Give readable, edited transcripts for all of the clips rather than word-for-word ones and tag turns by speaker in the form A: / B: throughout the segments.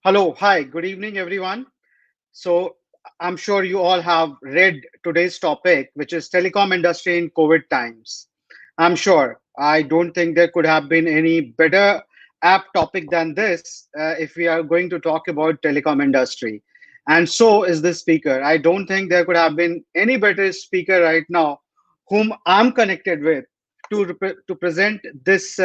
A: Hello, hi, good evening, everyone. So, I'm sure you all have read today's topic, which is telecom industry in COVID times. I'm sure. I don't think there could have been any better apt topic than this if we are going to talk about telecom industry. And so is the speaker. I don't think there could have been any better speaker right now whom I'm connected with to present this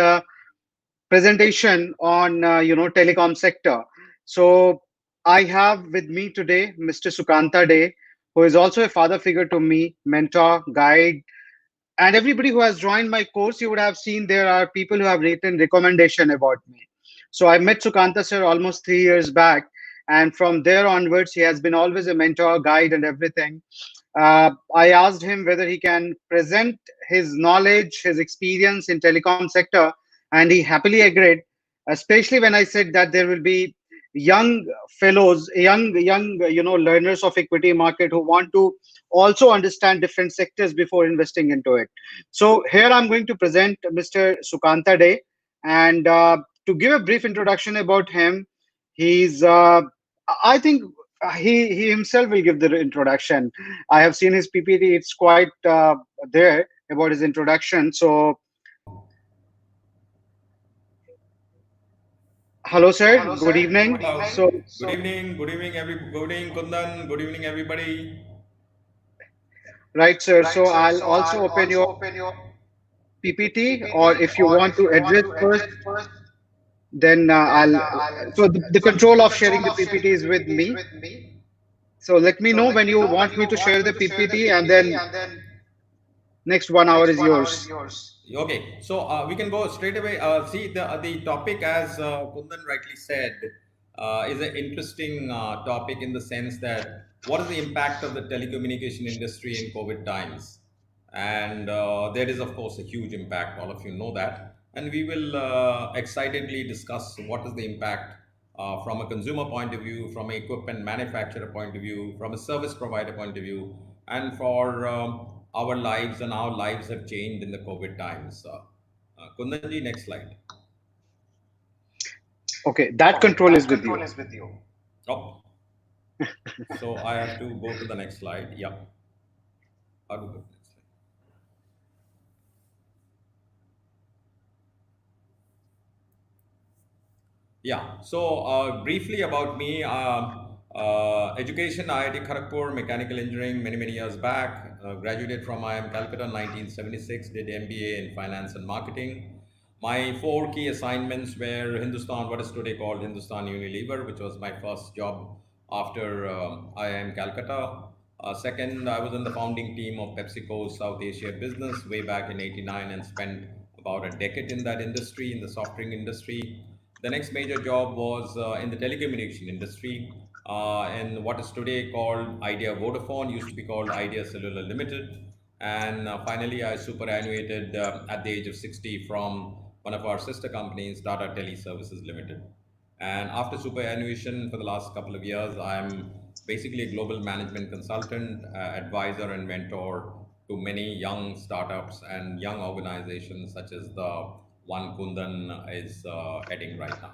A: presentation on telecom sector. So I have with me today Mr. Sukanta Dey, who is also a father figure to me, mentor, guide, and everybody who has joined my course. You would have seen there are people who have written recommendation about me. So I met Sukanta sir almost 3 years back, and from there onwards, he has been always a mentor, guide, and everything. I asked him whether he can present his knowledge, his experience in telecom sector, and he happily agreed. Especially when I said that there will be young fellows, young learners of equity market who want to also understand different sectors before investing into it. So here I'm going to present Mr. Sukanta Dey, and to give a brief introduction about him, he's I think he himself will give the introduction. I have seen his PPT. It's quite there about his introduction. So, hello, sir. Good evening. So,
B: Good evening, Kundan. Good evening, everybody.
A: right, sir. So, I'll also open your PPT, or if you want to address first, then I'll. So, the control of sharing the PPT is with me. So, let me know when you want me to share the PPT, and then next 1 hour is yours.
B: Okay, so we can go straight away. See, the topic, as Kundan rightly said, is an interesting topic in the sense that what is the impact of the telecommunication industry in COVID times? And there is, of course, a huge impact. All of you know that. And we will excitedly discuss what is the impact from a consumer point of view, from an equipment manufacturer point of view, from a service provider point of view, and for our lives and our lives have changed in the COVID times. Kundanji, next slide.
A: Okay, that control is with you.
B: Oh, so I have to go to the next slide. Yeah, I'll go to the next slide. Yeah, so briefly about me, education, IIT Kharagpur, mechanical engineering, many years back. Graduated from IIM Calcutta in 1976, did MBA in finance and marketing. My four key assignments were Hindustan, what is today called Hindustan Unilever, which was my first job after IIM Calcutta. Second, I was in the founding team of PepsiCo's South Asia business way back in '89 and spent about a decade in that industry, in the soft drink industry. The next major job was in the telecommunication industry in what is today called Idea Vodafone, used to be called Idea Cellular Limited. And finally, I superannuated at the age of 60 from one of our sister companies, Tata Tele Services Limited. And after superannuation for the last couple of years, I'm basically a global management consultant, advisor, and mentor to many young startups and young organizations, such as the one Kundan is heading right now.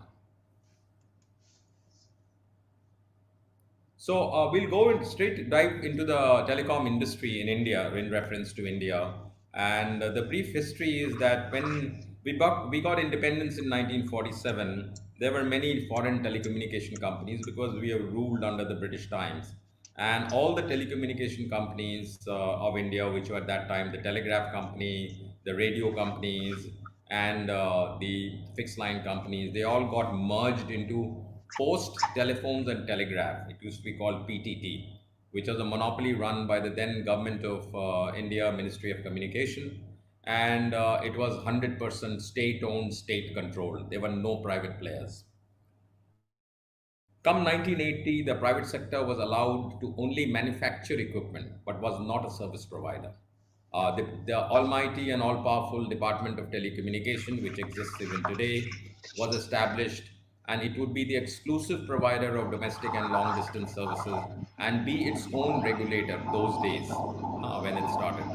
B: So we'll go in straight dive into the telecom industry in India in reference to India. And the brief history is that when we got independence in 1947, there were many foreign telecommunication companies because we were ruled under the British times. And all the telecommunication companies of India, which were at that time the telegraph company, the radio companies, and the fixed line companies, they all got merged into Post Telephones and Telegraph. It used to be called PTT, which was a monopoly run by the then government of India, Ministry of Communication. And it was 100% state owned, state controlled. There were no private players. Come 1980, the private sector was allowed to only manufacture equipment but was not a service provider. The almighty and all powerful Department of Telecommunication, which exists even today, was established, and it would be the exclusive provider of domestic and long distance services and be its own regulator those days when it started.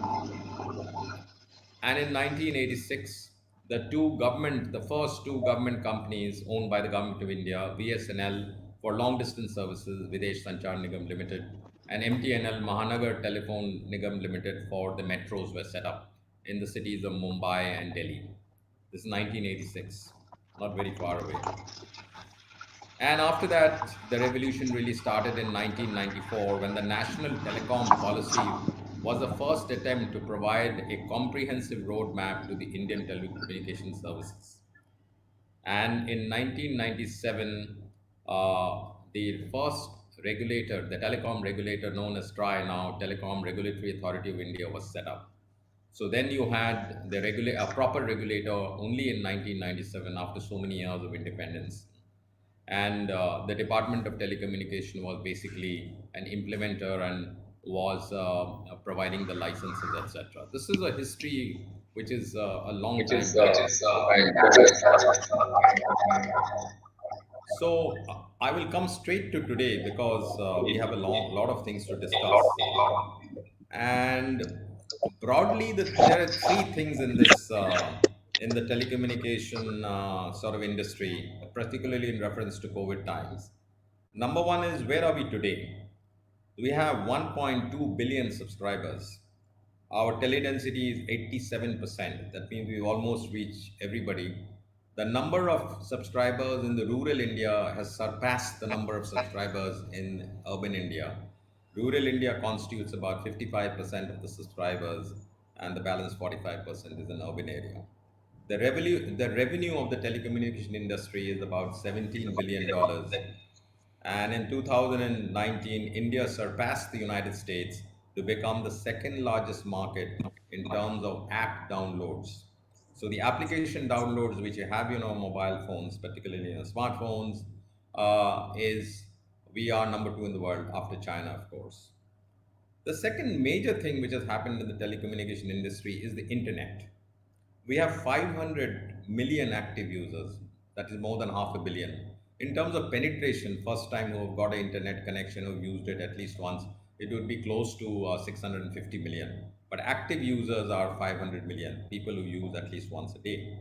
B: And in 1986, the first two government companies owned by the government of India, VSNL For long distance services, Videsh Sanchar Nigam Limited and MTNL Mahanagar Telephone Nigam Limited for the metros were set up in the cities of Mumbai and Delhi. This is 1986, not very far away. And after that, the revolution really started in 1994 when the National Telecom Policy was the first attempt to provide a comprehensive roadmap to the Indian telecommunication services. And in 1997, the first regulator, the telecom regulator known as TRAI now, Telecom Regulatory Authority of India, was set up. So then you had a proper regulator only in 1997 after so many years of independence. And the Department of Telecommunication was basically an implementer and was providing the licenses, etc. This is a history which is a long
A: which
B: time
A: is
B: back. So I will come straight to today because we have a lot of things to discuss. And broadly, there are three things in this in the telecommunication sort of industry, particularly in reference to COVID times. Number one is, where are we today? We have 1.2 billion subscribers. Our teledensity is 87%. That means we've almost reached everybody. The number of subscribers in the rural India has surpassed the number of subscribers in urban India. Rural India constitutes about 55% of the subscribers, and the balance 45% is in urban area. The revenue of the telecommunication industry is about $17 billion, and in 2019, India surpassed the United States to become the second largest market in terms of app downloads. So the application downloads which you have in our mobile phones, particularly in smartphones, is we are number two in the world after China, of course. The second major thing which has happened in the telecommunication industry is the internet. We have 500 million active users. That is more than half a billion. In terms of penetration, first time who have got an internet connection, who used it at least once, it would be close to 650 million. But active users are 500 million, people who use at least once a day.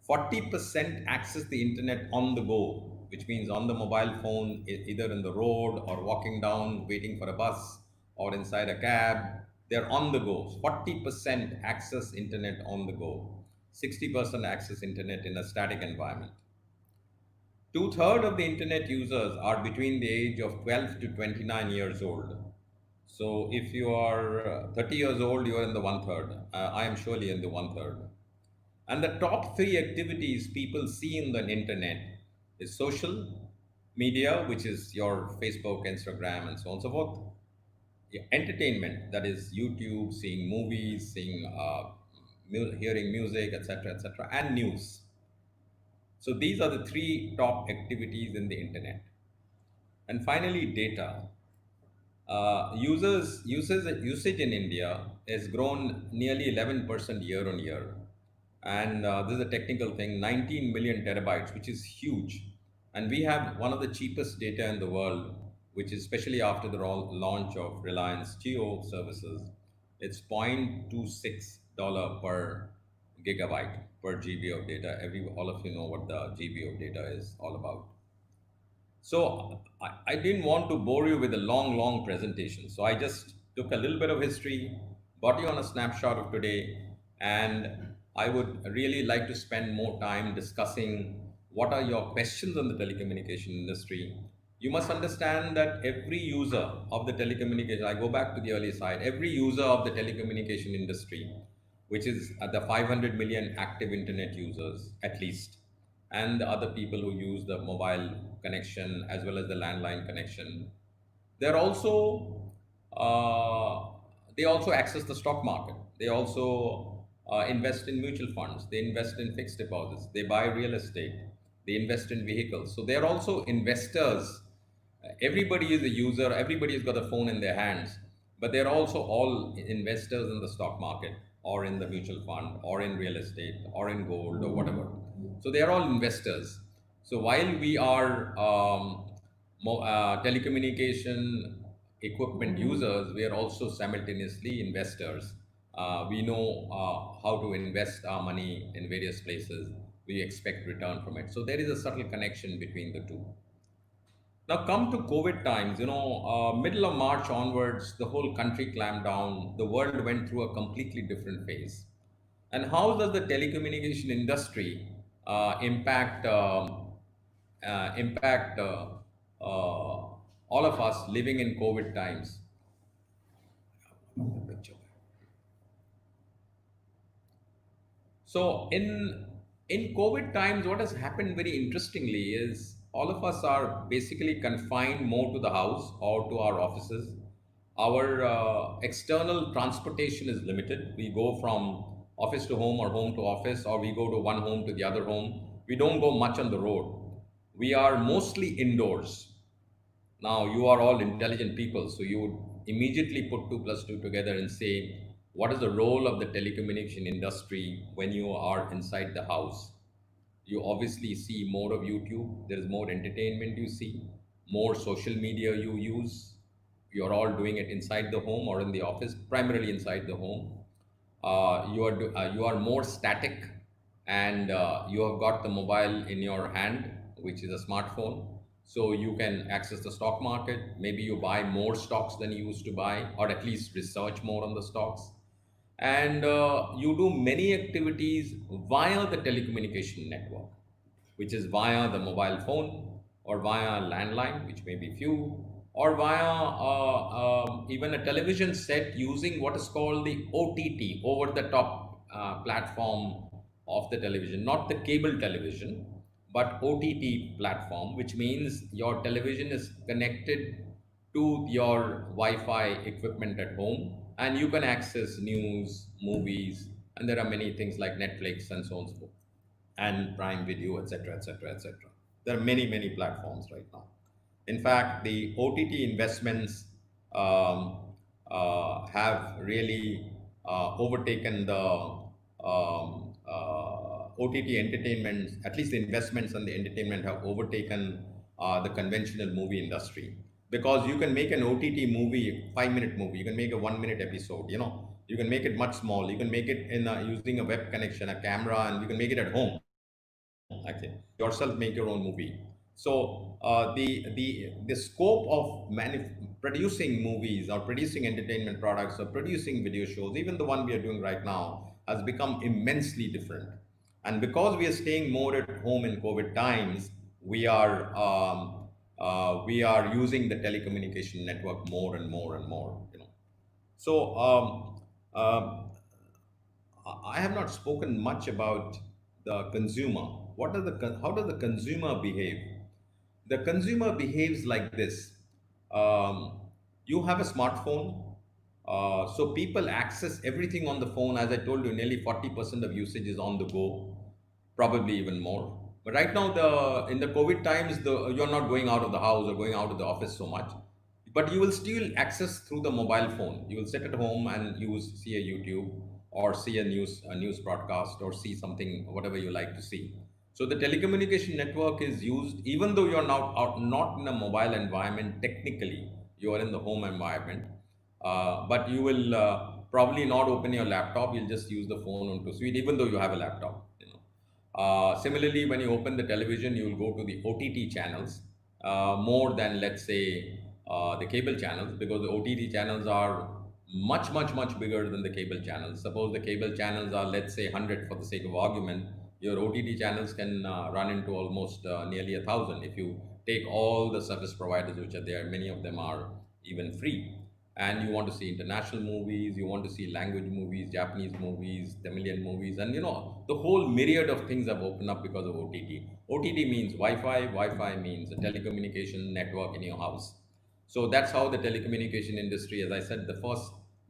B: 40% access the internet on the go, which means on the mobile phone, either in the road or walking down, waiting for a bus or inside a cab. They're on the go. 40% access internet on the go. 60% access internet in a static environment. Two-thirds of the internet users are between the age of 12 to 29 years old. So if you are 30 years old, you are in the one third. I am surely in the one third. And the top three activities people see in the internet is social media, which is your Facebook, Instagram, and so on and so forth. Yeah, entertainment, that is YouTube, seeing movies, hearing music, etc., etc., and news. So these are the three top activities in the internet. And finally, data. Usage in India has grown nearly 11% year on year. And this is a technical thing, 19 million terabytes, which is huge. And we have one of the cheapest data in the world, which is especially after the launch of Reliance Geo services. It's $0.26 per gigabyte per GB of data. All of you know what the GB of data is all about. So I didn't want to bore you with a long presentation. So I just took a little bit of history, got you on a snapshot of today, and I would really like to spend more time discussing what are your questions on the telecommunication industry. You must understand that every user of the telecommunication, I go back to the early side, every user of the telecommunication industry, which is at the 500 million active internet users at least, and the other people who use the mobile connection as well as the landline connection. They're also uh, they also access the stock market. They also invest in mutual funds. They invest in fixed deposits. They buy real estate. They invest in vehicles. So they're also investors. Everybody is a user. Everybody has got a phone in their hands, but they're also all investors in the stock market or in the mutual fund or in real estate or in gold or whatever. So they are all investors. So while we are telecommunication equipment users, we are also simultaneously investors. We know how to invest our money in various places. We expect return from it. So there is a subtle connection between the two. Now, come to COVID times, middle of March onwards, the whole country clamped down. The world went through a completely different phase. And how does the telecommunication industry impact all of us living in COVID times? So in COVID times, what has happened very interestingly is all of us are basically confined more to the house or to our offices. Our external transportation is limited. We go from office to home or home to office, or we go to one home to the other home. We don't go much on the road. We are mostly indoors. Now, you are all intelligent people, so you would immediately put 2 plus 2 together and say, what is the role of the telecommunication industry when you are inside the house? You obviously see more of YouTube, there is more entertainment you see, more social media you use. You're all doing it inside the home or in the office, primarily inside the home. You are more static, and you have got the mobile in your hand, which is a smartphone, so you can access the stock market. Maybe you buy more stocks than you used to buy, or at least research more on the stocks, and you do many activities via the telecommunication network, which is via the mobile phone or via landline, which may be few, or via even a television set using what is called the OTT, over the top platform of the television, not the cable television, but OTT platform, which means your television is connected to your Wi-Fi equipment at home, and you can access news, movies, and there are many things like Netflix and so on and so forth, and Prime Video, etc., etc., etc. There are many, many platforms right now. In fact, the OTT investments have really overtaken the OTT entertainment. At least the investments and the entertainment have overtaken the conventional movie industry, because you can make an OTT movie, 5 minute movie. You can make a 1 minute episode. You can make it much small. You can make it in using a web connection, a camera, and you can make it at home. Actually, yourself make your own movie. So the scope of producing movies or producing entertainment products or producing video shows, even the one we are doing right now, has become immensely different. And because we are staying more at home in COVID times, we are using the telecommunication network more and more and more. So I have not spoken much about the consumer. How does the consumer behave? The consumer behaves like this. Um, you have a smartphone, so people access everything on the phone. As I told you, nearly 40% of usage is on the go, probably even more. But right now, the in the COVID times, you're not going out of the house or going out of the office so much, but you will still access through the mobile phone. You will sit at home and see a YouTube, or see a news broadcast, or see something, whatever you like to see. So the telecommunication network is used, even though you're not in a mobile environment. Technically, you are in the home environment, but you will probably not open your laptop. You'll just use the phone onto suite, even though you have a laptop. Similarly, when you open the television, you will go to the OTT channels more than, let's say, the cable channels, because the OTT channels are much, much, much bigger than the cable channels. Suppose the cable channels are, let's say, 100 for the sake of argument. Your OTT channels can run into almost nearly 1,000 if you take all the service providers which are there. Many of them are even free. And you want to see international movies, you want to see language movies, Japanese movies, Tamilian movies, and the whole myriad of things have opened up because of OTT. OTT means Wi-Fi, Wi-Fi means a telecommunication network in your house. So that's how the telecommunication industry, as I said, the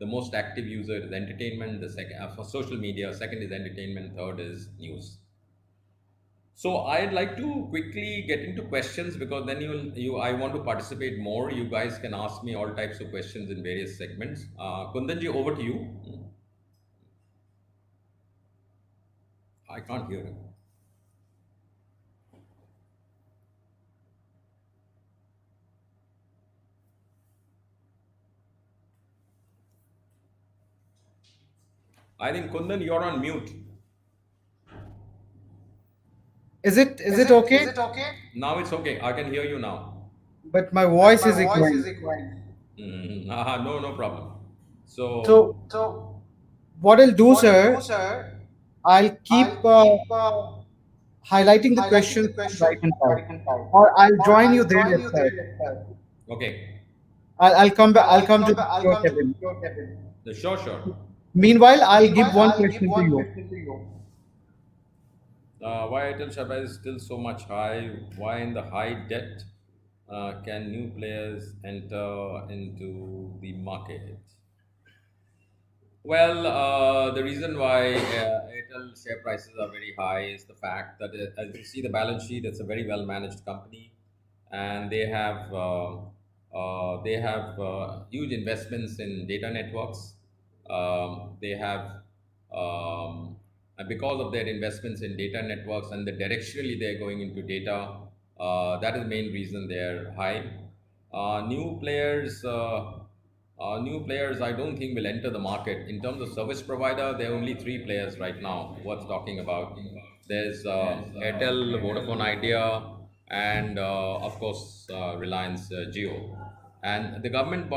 B: most active user is entertainment, the second for social media, second is entertainment, third is news. So I'd like to quickly get into questions, because then I want to participate more. You guys can ask me all types of questions in various segments. Kundanji, over to you. I can't hear him. I think Kundan, you're on mute.
A: Is it okay?
B: Now it's okay. I can hear you now.
A: but my
C: but
A: voice
C: my
A: is
C: voice
A: echoing.
C: is echoing.
B: No, no problem. So,
A: So
C: So
A: what I'll do,
C: what I'll
A: sir,
C: do, sir,
A: I'll keep
C: I'll keep
A: highlighting the
C: highlighting
A: questions
C: the
A: on the right
C: question
A: hand
C: on
A: side,
C: the right hand side,
A: or I'll
C: or
A: join you
C: I'll
A: there
C: join you there
A: itself.
C: itself.
B: okay,
A: I'll come back. I'll come to
C: I'll
A: your
C: come to
A: cabin.
C: your cabin.
B: sure, sure.
A: Meanwhile, I'll give
C: Meanwhile,
A: one
C: I'll give
A: question to
C: one
A: you.
C: question to you.
B: Why Airtel share price is still so much high? Why in the high debt can new players enter into the market? Well, the reason why Airtel share prices are very high is the fact that, as you see the balance sheet, it's a very well managed company, and they have huge investments in data networks. They have and because of their investments in data networks and the directionally they're going into data, that is the main reason they're high. New players. New players, I don't think will enter the market. In terms of service provider, there are only three players right now worth talking about. There's Airtel, Vodafone Idea, and of course Reliance Geo. And the government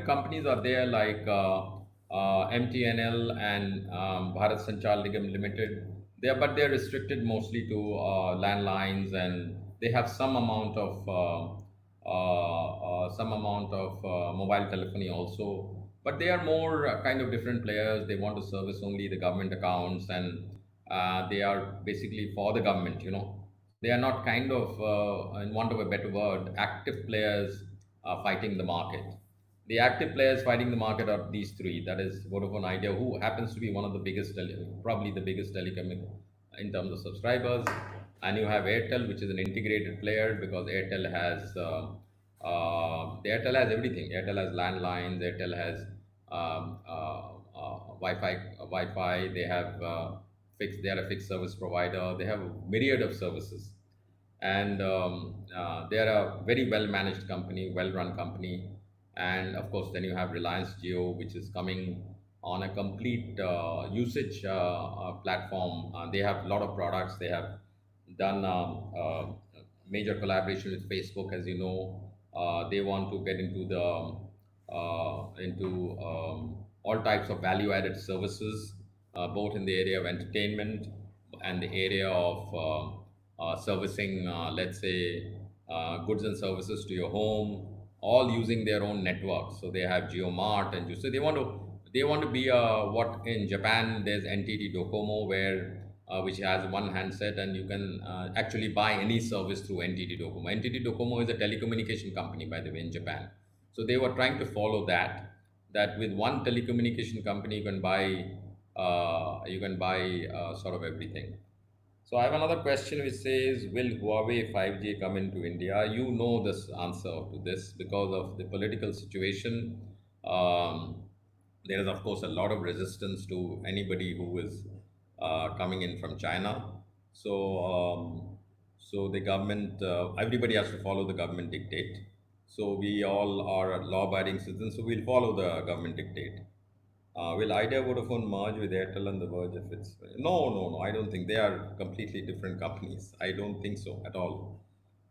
B: companies are there like MTNL and Bharat Sanchar Nigam Limited. But they're restricted mostly to landlines, and they have some amount of mobile telephony also. But they are more kind of different players. They want to service only the government accounts, and they are basically for the government. So they are not kind of, in want of a better word, active players fighting the market. The active players fighting the market are these three. That is Vodafone Idea, who happens to be one of the probably the biggest telecom in terms of subscribers. And you have Airtel, which is an integrated player because Airtel has everything. Airtel has landlines. Airtel has Wi-Fi. They have fixed. They are a fixed service provider. They have a myriad of services, and they are a very well managed company, well run company. And of course, then you have Reliance Geo, which is coming on a complete usage platform. They have a lot of products. They have done major collaboration with Facebook, as you know. They want to get into all types of value added services, both in the area of entertainment and the area of servicing, let's say, goods and services to your home, all using their own network. So they have GeoMart and so they want to be what in Japan there's NTT Docomo, where which has one handset, and you can actually buy any service through NTT Docomo. NTT Docomo is a telecommunication company, by the way, in Japan. So they were trying to follow that with one telecommunication company you can buy sort of everything. So I have another question which says, will Huawei 5G come into India? You know this answer to this because of the political situation. Um, there is, of course, a lot of resistance to anybody who is coming in from China. So the government, everybody has to follow the government dictate. So we all are law-abiding citizens, so we'll follow the government dictate. Will Idea Vodafone merge with Airtel on the verge if it's no, no, no? I don't think they are completely different companies. I don't think so at all.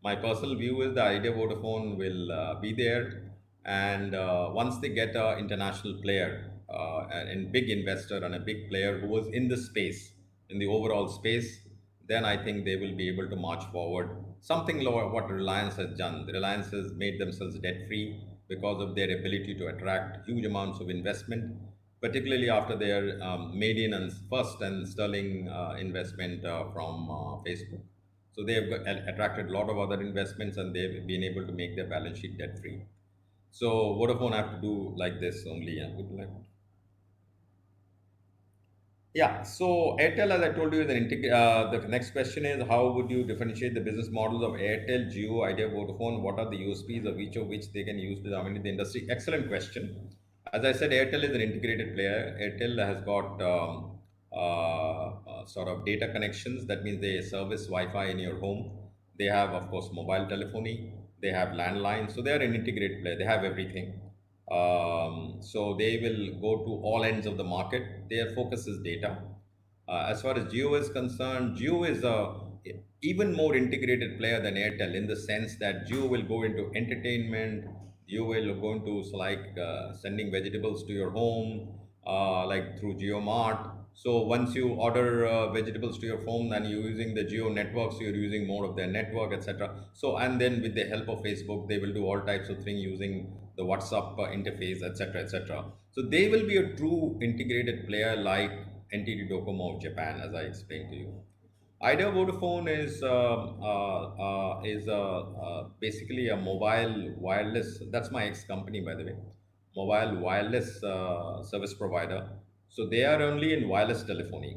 B: My personal view is the Idea Vodafone will be there, and once they get a international player and big investor and a big player who was in the space, in the overall space, then I think they will be able to march forward. Something lower what Reliance has done. The Reliance has made themselves debt free because of their ability to attract huge amounts of investment, particularly after their maiden and first and sterling investment from Facebook. So they have attracted a lot of other investments, and they've been able to make their balance sheet debt free. So Vodafone have to do like this only. Yeah. Yeah. So Airtel, as I told you, is the next question is, how would you differentiate the business models of Airtel, Jio, Idea, Vodafone? What are the USPs of each of which they can use to dominate the industry? Excellent question. As I said, Airtel is an integrated player. Airtel has got sort of data connections. That means they service Wi-Fi in your home. They have, of course, mobile telephony. They have landline. So they are an integrated player. They have everything. So they will go to all ends of the market. Their focus is data. As far as Geo is concerned, Geo is a even more integrated player than Airtel, in the sense that Jio will go into entertainment. You will go into like sending vegetables to your home, like through JioMart. So once you order vegetables to your home, and you're using the Geo network, so you're using more of their network, etc. So, and then with the help of Facebook, they will do all types of things using the WhatsApp interface, etc., etc. So they will be a true integrated player like NTT Docomo of Japan, as I explained to you. Idea Vodafone is basically a mobile wireless. That's my ex company, by the way. Mobile wireless service provider. So they are only in wireless telephony.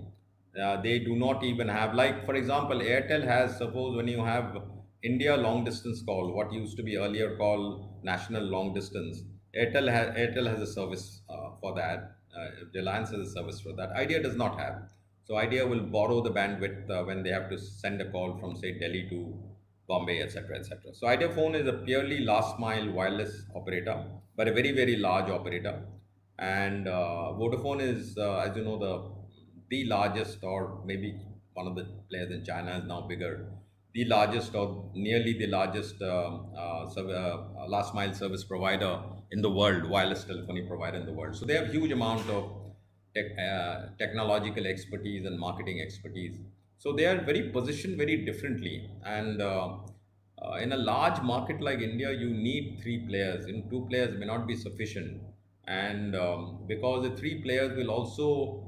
B: They do not even have, like, for example, Airtel has, suppose when you have India long distance call, what used to be earlier called national long distance, Airtel has a service for that. Reliance has a service for that. Idea does not have. So Idea will borrow the bandwidth when they have to send a call from, say, Delhi to Bombay, etc., etc. So Idea Phone is a purely last mile wireless operator, but a very, very large operator. And Vodafone is, as you know, the largest, or maybe one of the players in China is now bigger, the largest or nearly the largest last mile service provider in the world, wireless telephony provider in the world. So they have huge amount of technological expertise and marketing expertise. So they are very positioned very differently. And in a large market like India, you need three players. In two players may not be sufficient, and because the three players will also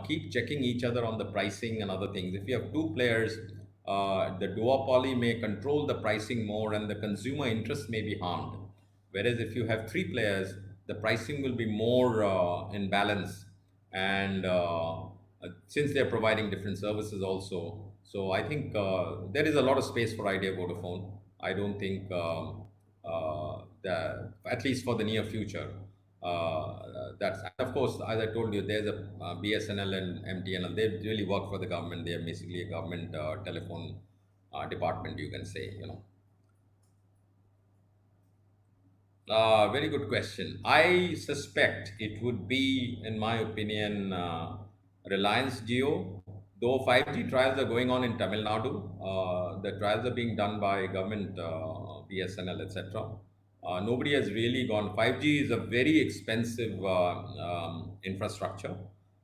B: keep checking each other on the pricing and other things. If you have two players, the duopoly may control the pricing more, and the consumer interest may be harmed. Whereas if you have three players, the pricing will be more in balance, and since they're providing different services also, so I think there is a lot of space for Idea Vodafone. I don't think that, at least for the near future, that's, and of course, as I told you, there's a BSNL and MTNL. They really work for the government. They are basically a government telephone department, you can say, you know. Very good question. I suspect it would be, in my opinion, Reliance Geo. Though 5G trials are going on in Tamil Nadu, the trials are being done by government, BSNL, etc. Nobody has really gone. 5G is a very expensive infrastructure,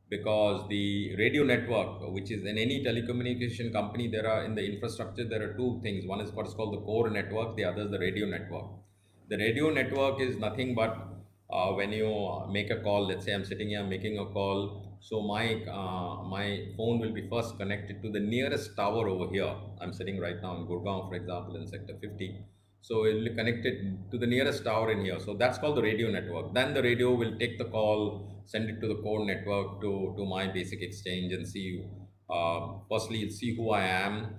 B: because the radio network, which is in any telecommunication company, there are, in the infrastructure, there are two things. One is what is called the core network, the other is the radio network. The radio network is nothing but when you make a call, let's say I'm sitting here making a call, so my phone will be first connected to the nearest tower over here. I'm sitting right now in Gurgaon, for example, in sector 50. So it will be connected to the nearest tower in here. So that's called the radio network. Then the radio will take the call, send it to the core network, to my basic exchange, and see, firstly, see who I am,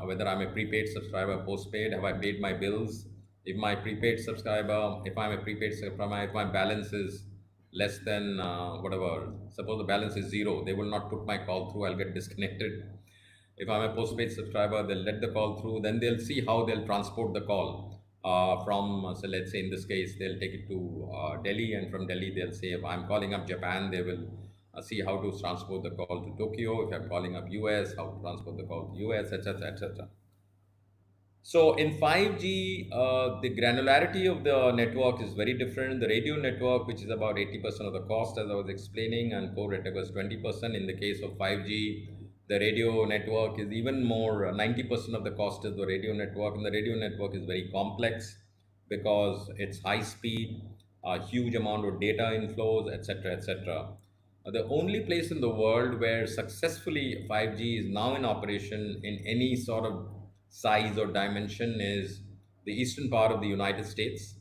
B: whether I'm a prepaid subscriber, postpaid, have I paid my bills. If my prepaid subscriber, if I'm a prepaid subscriber, if my balance is less than whatever, suppose the balance is zero, they will not put my call through, I'll get disconnected. If I'm a postpaid subscriber, they'll let the call through, then they'll see how they'll transport the call from, so let's say in this case, they'll take it to Delhi, and from Delhi, they'll say, if I'm calling up Japan, they will see how to transport the call to Tokyo. If I'm calling up US, how to transport the call to US, etc., etc. So in 5G, the granularity of the network is very different. The radio network, which is about 80% of the cost, as I was explaining, and core network was 20%. In the case of 5G, the radio network is even more. 90% of the cost is the radio network, and the radio network is very complex because it's high speed, a huge amount of data inflows, etc., etc. The only place in the world where successfully 5G is now in operation in any sort of size or dimension is the eastern part of the United States,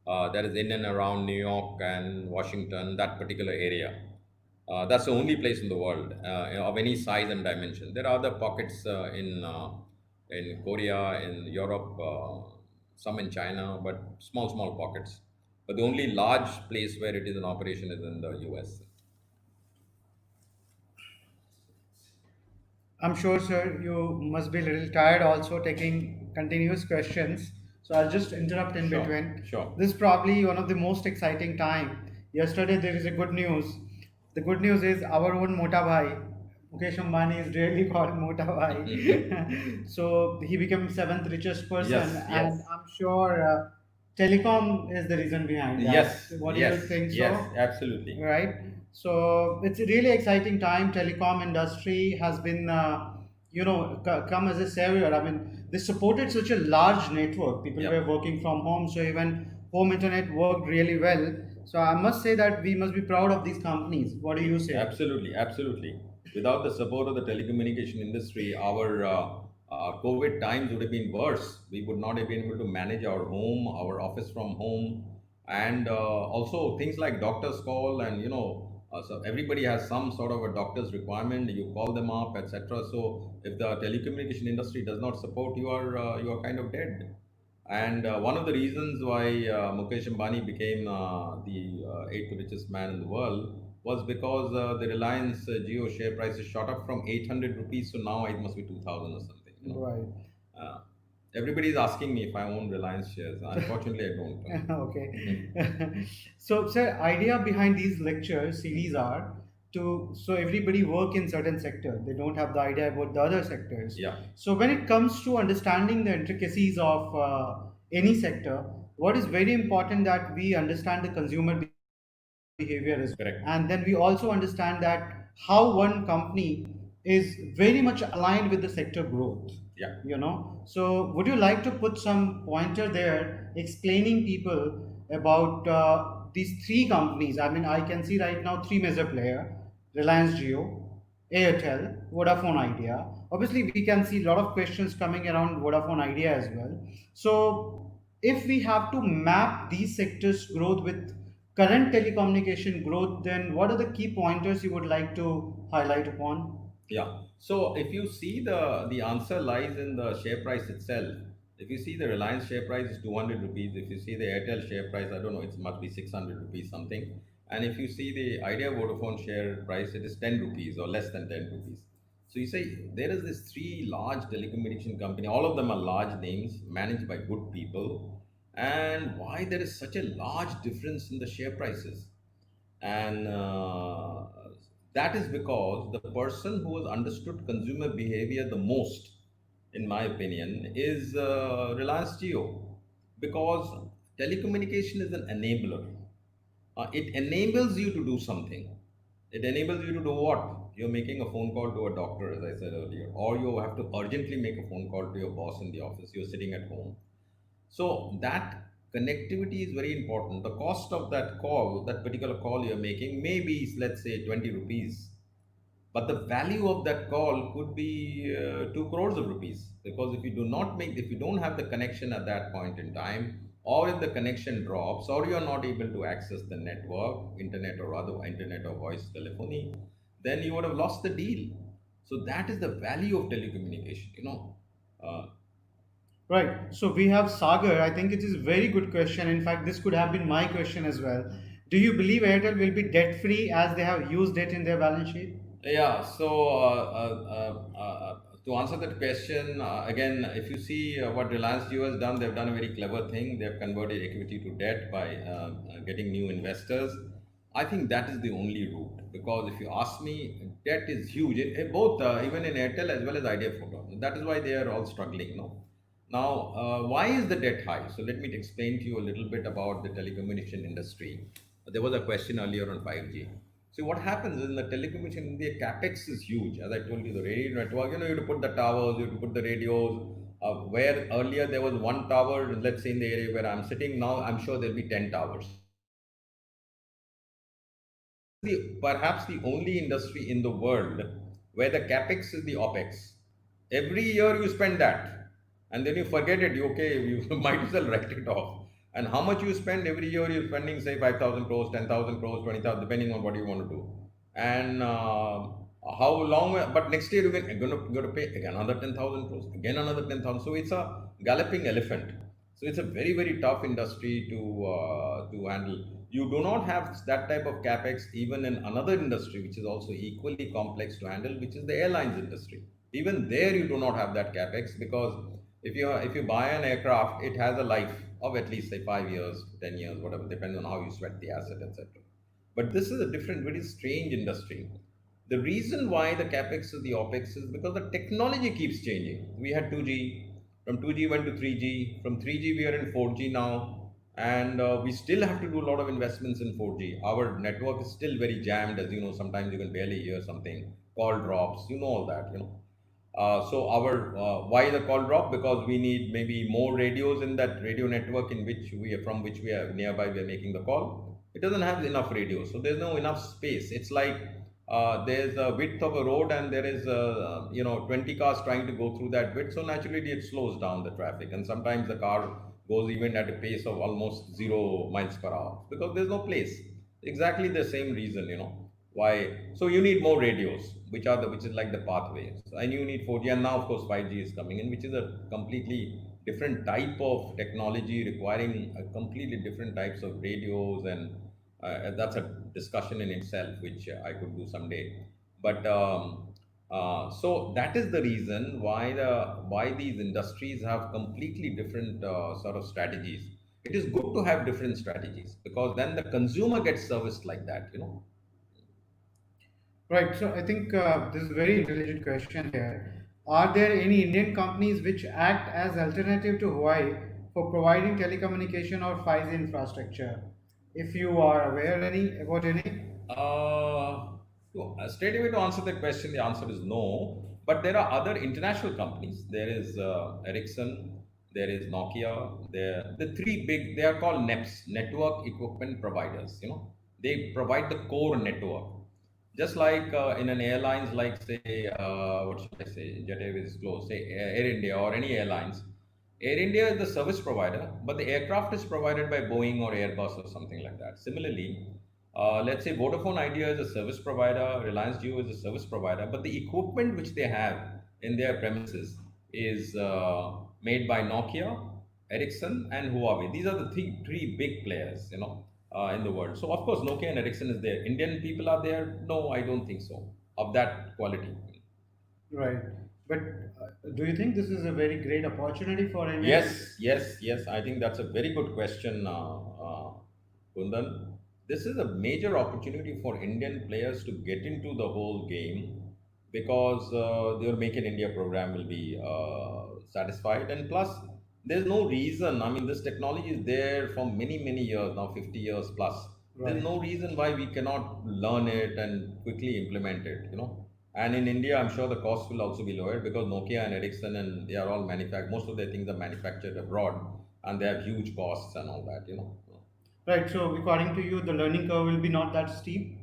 B: that is in and around New York and Washington, that particular area. That's the only place in the world of any size and dimension. There are other pockets in Korea, in Europe, some in China, but small, small pockets. But the only large place where it is in operation is in the US.
A: I'm sure, sir, you must be a little tired also taking continuous questions. So I'll just interrupt in
B: Sure,
A: between.
B: sure.
A: This is probably one of the most exciting time. Yesterday there is a good news. The good news is our own Mota Bhai, Mukesh Ambani is really called Mota Bhai. So he became seventh richest person,
B: Yes,
A: and
B: yes.
A: I'm sure telecom is the reason behind that.
B: Yes,
A: What do you
B: yes,
A: think
B: yes,
A: so?
B: absolutely.
A: Right. So it's a really exciting time. Telecom industry has been, come as a savior. I mean, they supported such a large network. People
B: Yeah.
A: were working from home, so even home internet worked really well. So I must say that we must be proud of these companies. What do you say?
B: Absolutely, absolutely. Without the support of the telecommunication industry, our COVID times would have been worse. We would not have been able to manage our home, our office from home, and also things like doctor's call, and so everybody has some sort of a doctor's requirement. You call them up, etc. So if the telecommunication industry does not support, you are kind of dead. And one of the reasons why Mukesh Ambani became the eighth richest man in the world was because the Reliance Geo share prices shot up from 800 rupees, so now it must be 2000 or something.
A: Right.
B: Uh, Everybody is asking me if I own Reliance shares. Unfortunately, I don't.
A: Okay. So, sir, idea behind these lecture series are to so everybody work in certain sector. They don't have the idea about the other sectors.
B: Yeah,
A: So when it comes to understanding the intricacies of any sector, what is very important that we understand the consumer behavior as well, and then we
B: correct.
A: also understand that how one company is very much aligned with the sector growth,
B: Yeah.
A: so would you like to put some pointer there explaining people about these three companies? I mean, I can see right now three major player: Reliance Geo, Airtel, Vodafone Idea. Obviously, we can see a lot of questions coming around Vodafone Idea as well. So, if we have to map these sectors' growth with current telecommunication growth, then what are the key pointers you would like to highlight upon?
B: Yeah. So if you see the answer lies in the share price itself. If you see the Reliance share price is 200 rupees. If you see the Airtel share price, I don't know, it must be 600 rupees something. And if you see the Idea Vodafone share price, it is 10 rupees or less than 10 rupees. So you say there is this three large telecommunication company. All of them are large names managed by good people. And why there is such a large difference in the share prices? And that is because the person who has understood consumer behavior the most, in my opinion, is Reliance Geo. Because telecommunication is an enabler. It enables you to do something. It enables you to do what? You're making a phone call to a doctor, as I said earlier, or you have to urgently make a phone call to your boss in the office. You're sitting at home, so that connectivity is very important. The cost of that call, that particular call you're making, may be, let's say, 20 rupees. But the value of that call could be 2 crores of rupees. Because if you don't have the connection at that point in time, or if the connection drops, or you're not able to access the network, internet or voice telephony, then you would have lost the deal. So that is the value of telecommunication, Uh,
A: Right. So we have Sagar. I think it is a very good question. In fact, this could have been my question as well. Do you believe Airtel will be debt free as they have used it in their balance sheet?
B: Yeah, so to answer that question, again, if you see what Reliance Jio has done, they've done a very clever thing. They've converted equity to debt by getting new investors. I think that is the only route because if you ask me, debt is huge. Both, even in Airtel as well as Idea Photo. That is why they are all struggling, no? Now, why is the debt high? So let me explain to you a little bit about the telecommunication industry. There was a question earlier on 5G. See what happens in the telecommunication, the capex is huge. As I told you, the radio network, you have to put the towers, you have to put the radios. Where earlier there was one tower, let's say in the area where I'm sitting now, I'm sure there'll be 10 towers. This is the perhaps the only industry in the world where the capex is the opex. Every year you spend that, and then you forget it. You okay, you might as well write it off. And how much you spend every year? You're spending say 5,000 crores, 10,000 crores, 20,000, depending on what you want to do. And how long? But next year you're going to pay again another 10,000 crores, again another 10,000. So it's a galloping elephant. So it's a very very tough industry to handle. You do not have that type of capex even in another industry which is also equally complex to handle, which is the airlines industry. Even there you do not have that capex because if you buy an aircraft, it has a life of at least say 5 years, 10 years, whatever, depends on how you sweat the asset, etc. But this is a different, very strange industry. The reason why the capex is the opex is because the technology keeps changing. We had 2G, from 2G went to 3G, from 3G we are in 4G now, and we still have to do a lot of investments in 4G. Our network is still very jammed, as you know. Sometimes you can barely hear something, call drops, you know all that, you know. So our why the call drop? Because we need maybe more radios in that radio network in which we are from which we are nearby. We are making the call. It doesn't have enough radios, so there's no enough space. It's like there's a width of a road and there is 20 cars trying to go through that width. So naturally it slows down the traffic, and sometimes the car goes even at a pace of almost 0 miles per hour because there's no place. Exactly the same reason, why. So you need more radios, which is like the pathway. So, and you need 4G, and now of course 5G is coming in, which is a completely different type of technology requiring a completely different types of radios, and that's a discussion in itself, which I could do someday. But so that is the reason why these industries have completely different sort of strategies. It is good to have different strategies because then the consumer gets serviced like that.
C: Right. So I think this is a very intelligent question here. Are there any Indian companies which act as alternative to Huawei for providing telecommunication or 5G infrastructure? If you are aware any about any?
B: Straight away to answer the question, the answer is no. But there are other international companies. There is Ericsson, there is Nokia. The three big. They are called NEPs, Network Equipment Providers. They provide the core network. Just like in an airlines, like say, what should I say? Jet Airways is close. Say Air India or any airlines. Air India is the service provider, but the aircraft is provided by Boeing or Airbus or something like that. Similarly, let's say Vodafone Idea is a service provider, Reliance Geo is a service provider, but the equipment which they have in their premises is made by Nokia, Ericsson, and Huawei. These are the three big players, in the world. So of course, Nokia and Ericsson is there. Indian people are there? No, I don't think so. Of that quality.
C: Right. But do you think this is a very great opportunity for Indian?
B: Yes, yes, yes. I think that's a very good question, Kundan. This is a major opportunity for Indian players to get into the whole game because their Make in India program will be satisfied. And plus, there's no reason. I mean, this technology is there for many, many years now, 50 years plus. There's
C: Right.
B: no reason why we cannot learn it and quickly implement it. And in India, I'm sure the cost will also be lower because Nokia and Ericsson and they are all manufactured. Most of their things are manufactured abroad, and they have huge costs and all that.
C: Right. So according to you, the learning curve will be not that steep.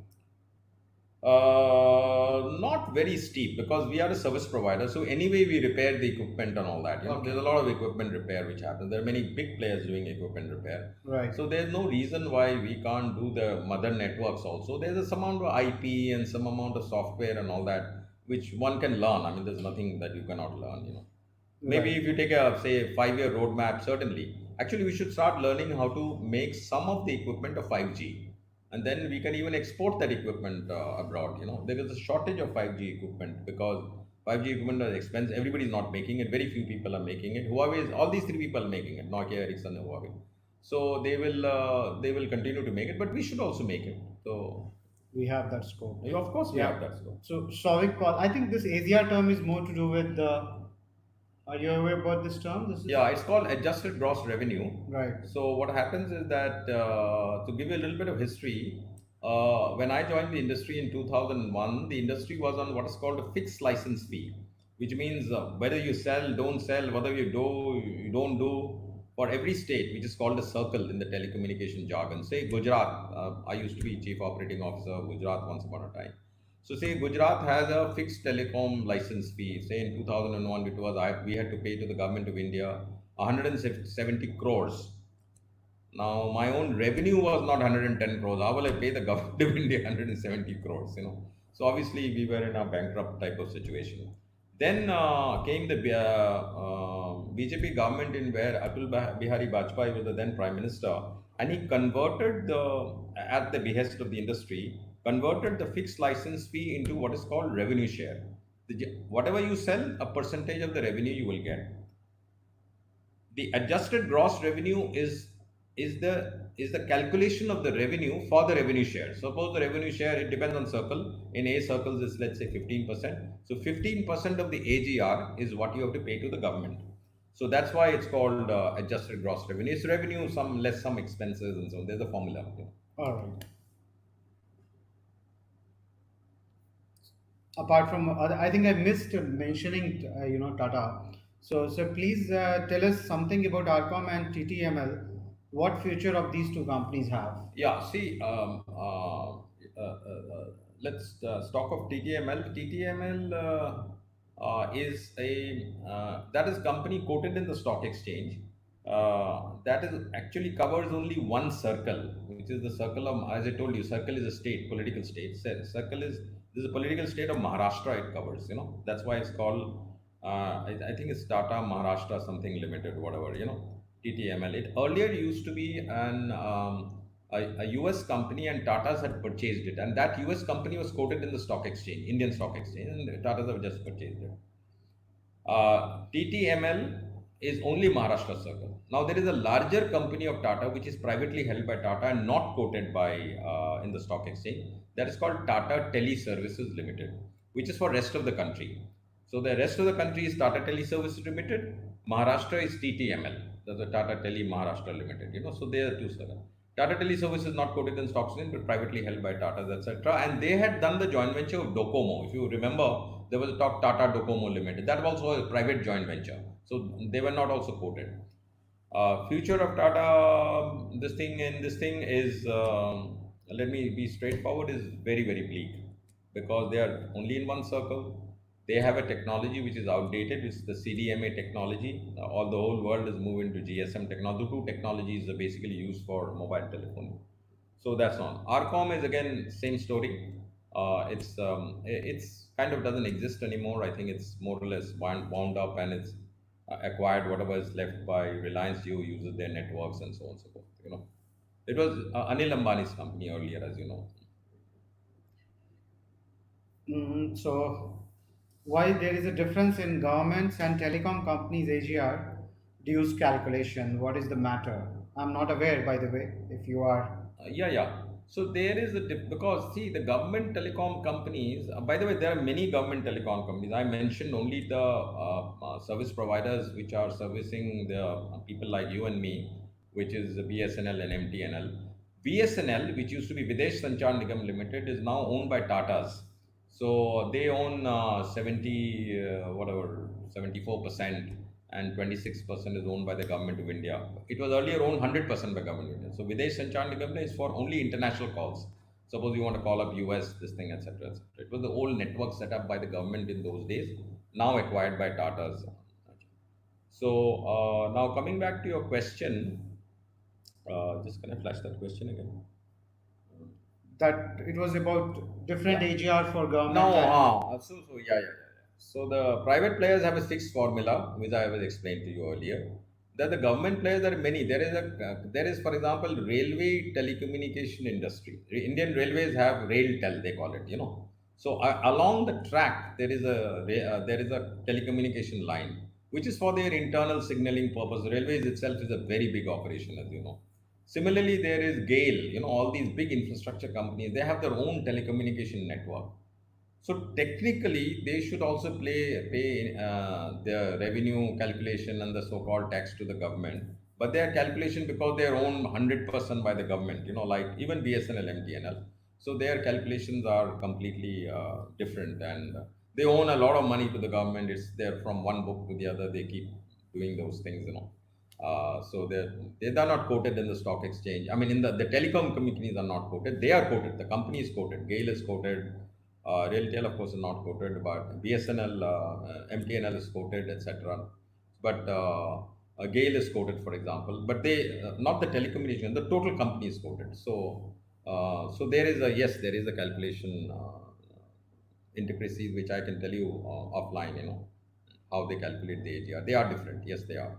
B: Not very steep because we are a service provider. So anyway, we repair the equipment and all that. There's a
C: Okay.
B: lot of equipment repair which happens. There are many big players doing equipment repair.
C: Right.
B: So there's no reason why we can't do the mother networks also. There's some amount of IP and some amount of software and all that which one can learn. I mean, there's nothing that you cannot learn. Maybe
C: Right.
B: if you take a say 5-year roadmap, certainly. Actually, we should start learning how to make some of the equipment of 5G, and then we can even export that equipment abroad. There is a shortage of 5G equipment because 5G equipment is expensive. Everybody is not making it. Very few people are making it. Huawei is all these three people are making it. Nokia, Ericsson, and Huawei. So they will continue to make it, but we should also make it. So
C: We have that scope.
B: yeah, of course we
C: Yeah.
B: have that scope.
C: So solving call. I think this ASIA term is more to do with the. Are you aware about this term? This is
B: Yeah, it's called adjusted gross revenue.
C: right.
B: So what happens is that to give you a little bit of history, when I joined the industry in 2001, the industry was on what is called a fixed license fee, which means whether you sell, don't sell, whether you do, you don't do, for every state, which is called a circle in the telecommunication jargon. Say Gujarat, I used to be chief operating officer of Gujarat once upon a time. So say Gujarat has a fixed telecom license fee. Say in 2001, it was we had to pay to the government of India 170 crores. Now my own revenue was not 110 crores. How will I pay the government of India 170 crores? So obviously we were in a bankrupt type of situation. Then came the BJP government in where Bihari Vajpayee was the then prime minister, and he converted at the behest of the industry, converted the fixed license fee into what is called revenue share. Whatever you sell, a percentage of the revenue you will get. The adjusted gross revenue is is the calculation of the revenue for the revenue share. Suppose the revenue share, it depends on circle. In A circles is, let's say, 15%. So 15% of the AGR is what you have to pay to the government. So that's why it's called adjusted gross revenue. It's revenue, some less some expenses and so on. There's a formula.
C: All right. Apart from other, I think I missed mentioning, Tata. So please tell us something about Arcom and TTML. What future of these two companies have?
B: Yeah, see, let's talk of TTML. TTML is that is company quoted in the stock exchange. That is actually covers only one circle, which is the circle of, as I told you, circle is a state, political state. Circle is, this is a political state of Maharashtra. It covers, that's why it's called. I think it's Tata Maharashtra something limited, whatever, TTML. It earlier used to be a US company, and Tata's had purchased it. And that US company was quoted in the stock exchange, Indian stock exchange, and Tata's have just purchased it. TTML is only Maharashtra circle. Now there is a larger company of Tata which is privately held by Tata and not quoted by in the stock exchange. That is called Tata Tele Services Limited, which is for rest of the country. So the rest of the country is Tata Tele Services Limited. Maharashtra is TTML. That's the Tata Tele Maharashtra Limited. So they are two circles. Tata Tele Services is not quoted in stock exchange but privately held by Tata, etc. And they had done the joint venture of Docomo. If you remember, there was a talk Tata Docomo Limited. That was also a private joint venture. So they were not also quoted. Future of Tata, this thing is, let me be straightforward, is very, very bleak, because they are only in one circle. They have a technology which is outdated. It's the CDMA technology. All the whole world is moving to GSM technology. The two technologies are basically used for mobile telephony. So that's on. Arcom is again same story. It's kind of doesn't exist anymore. I think it's more or less wound up, and it's acquired whatever is left by Reliance Geo, uses their networks and so on and so forth. It was Anil Ambani's company earlier, as you know.
C: So, why there is a difference in governments and telecom companies' AGR dues calculation? What is the matter? I'm not aware, by the way, if you are.
B: Yeah. So there is because see, the government telecom companies. By the way, there are many government telecom companies. I mentioned only the service providers which are servicing the people like you and me, which is BSNL and MTNL. BSNL, which used to be Videsh Sanchar Nigam Limited, is now owned by Tatas. So they own 74%, and 26% is owned by the government of India. It was earlier owned 100% by government of India. So Videsh Sanchar Nigam is for only international calls. Suppose you want to call up US, this thing, etc., etc. It was the old network set up by the government in those days, now acquired by Tata's. So now coming back to your question, just can I flash that question again?
C: That it was about different
B: Yeah.
C: AGR for
B: No,
C: government and
B: yeah. So the private players have a fixed formula, which I was explained to you earlier. That the government players are many. There is, for example, railway telecommunication industry. Indian railways have railtel, they call it. So along the track there is a telecommunication line, which is for their internal signaling purpose. Railways itself is a very big operation, as you know. Similarly, there is GAIL, all these big infrastructure companies, they have their own telecommunication network. So technically, they should also pay their revenue calculation and the so-called tax to the government. But their calculation, because they are owned 100% by the government, like even BSNL, MTNL. So their calculations are completely different, and they own a lot of money to the government. It's there from one book to the other. They keep doing those things. So they are not quoted in the stock exchange. I mean, in the telecom companies are not quoted. They are quoted. The company is quoted. GAIL is quoted. Realtel, of course, is not quoted, but BSNL, MTNL is quoted, etc. But GAIL is quoted, for example. But they not the telecommunication. The total company is quoted. So there is a calculation intricacies which I can tell you offline. How they calculate the AGR. They are different. Yes, they are.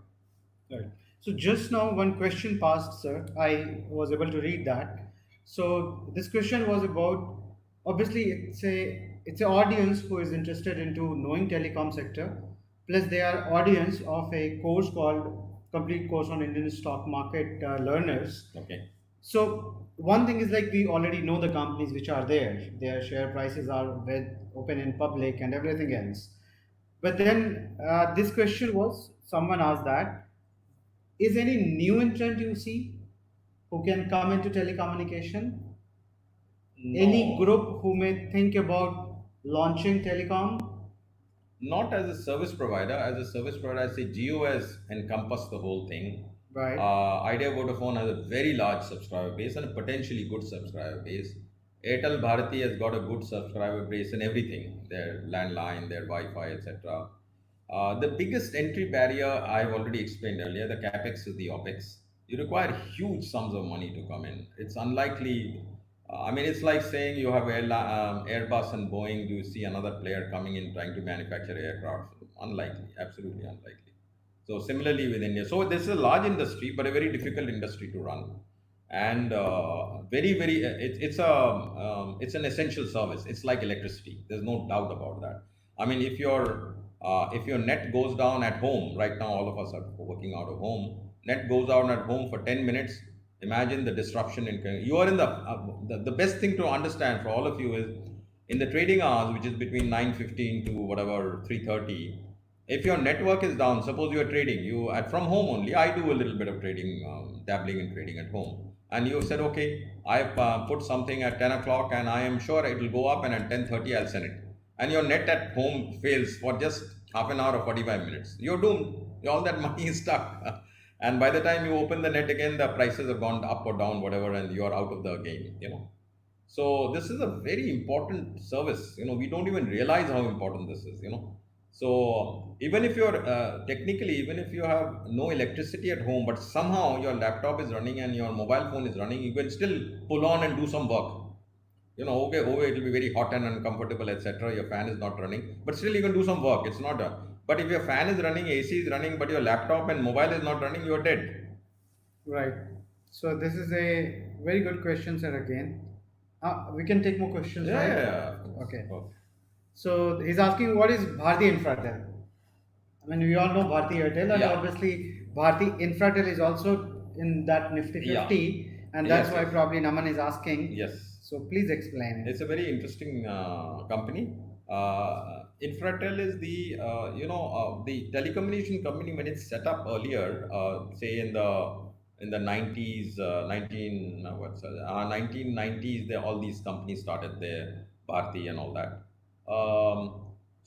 C: right. So just now one question passed, sir. I was able to read that. So this question was about, obviously it's a audience who is interested into knowing telecom sector, plus they are audience of a course called complete course on Indian stock market learners.
B: Okay.
C: So one thing is like we already know the companies which are there. Their share prices are open in public and everything else. But then this question was someone asked that is any new entrant you see who can come into telecommunication? Any
B: No,
C: group who may think about launching telecom?
B: not as a service provider. As a service provider, I say Geo has encompassed the whole thing.
C: Right,
B: Idea Vodafone has a very large subscriber base and a potentially good subscriber base. Airtel Bharati has got a good subscriber base in everything, their landline, their Wi-Fi, etc. The biggest entry barrier I've already explained earlier, the capex is the opex. You require huge sums of money to come in. It's unlikely. I mean, it's like saying you have Airbus and Boeing. Do you see another player coming in trying to manufacture aircraft? Unlikely, absolutely unlikely. So similarly with India, so this is a large industry, but a very difficult industry to run, and very it's an essential service. It's like electricity. There's no doubt about that. I mean, if your net goes down at home right now, all of us are working out of home. Net goes down at home for 10 minutes. Imagine the disruption in you are in the best thing to understand for all of you is in the trading hours, which is between 9:15 to whatever 3:30. If your network is down, suppose you are trading, you at from home only. I do a little bit of trading, dabbling in trading at home. And you said, okay, I've put something at 10 o'clock, and I am sure it will go up, and at 10:30 I'll send it. And your net at home fails for just half an hour or 45 minutes. You're doomed. All that money is stuck. And by the time you open the net again, the prices have gone up or down, whatever, and you're out of the game. So this is a very important service. We don't even realize how important this is. So even if you're technically, even if you have no electricity at home, but somehow your laptop is running and your mobile phone is running, you can still pull on and do some work. Okay, it will be very hot and uncomfortable, etc. Your fan is not running, but still you can do some work. It's not a. But if your fan is running, AC is running, but your laptop and mobile is not running, you are dead.
C: right. So this is a very good question, sir. Again, we can take more questions,
B: Yeah, yeah,
C: right?
B: yeah, of course.
C: Okay.
B: Okay.
C: So he's asking what is Bharti Infratel? I mean, we all know Bharti Airtel, and
B: Yeah,
C: obviously Bharti Infratel is also in that Nifty
B: yeah.
C: 50, and that's
B: Yes,
C: why
B: yes,
C: probably Naman is asking.
B: yes.
C: So please explain
B: It's a very interesting company. Infratel is the telecommunication company when it's set up earlier, say in the 90s, 1990s. All these companies started there, Bharti and all that.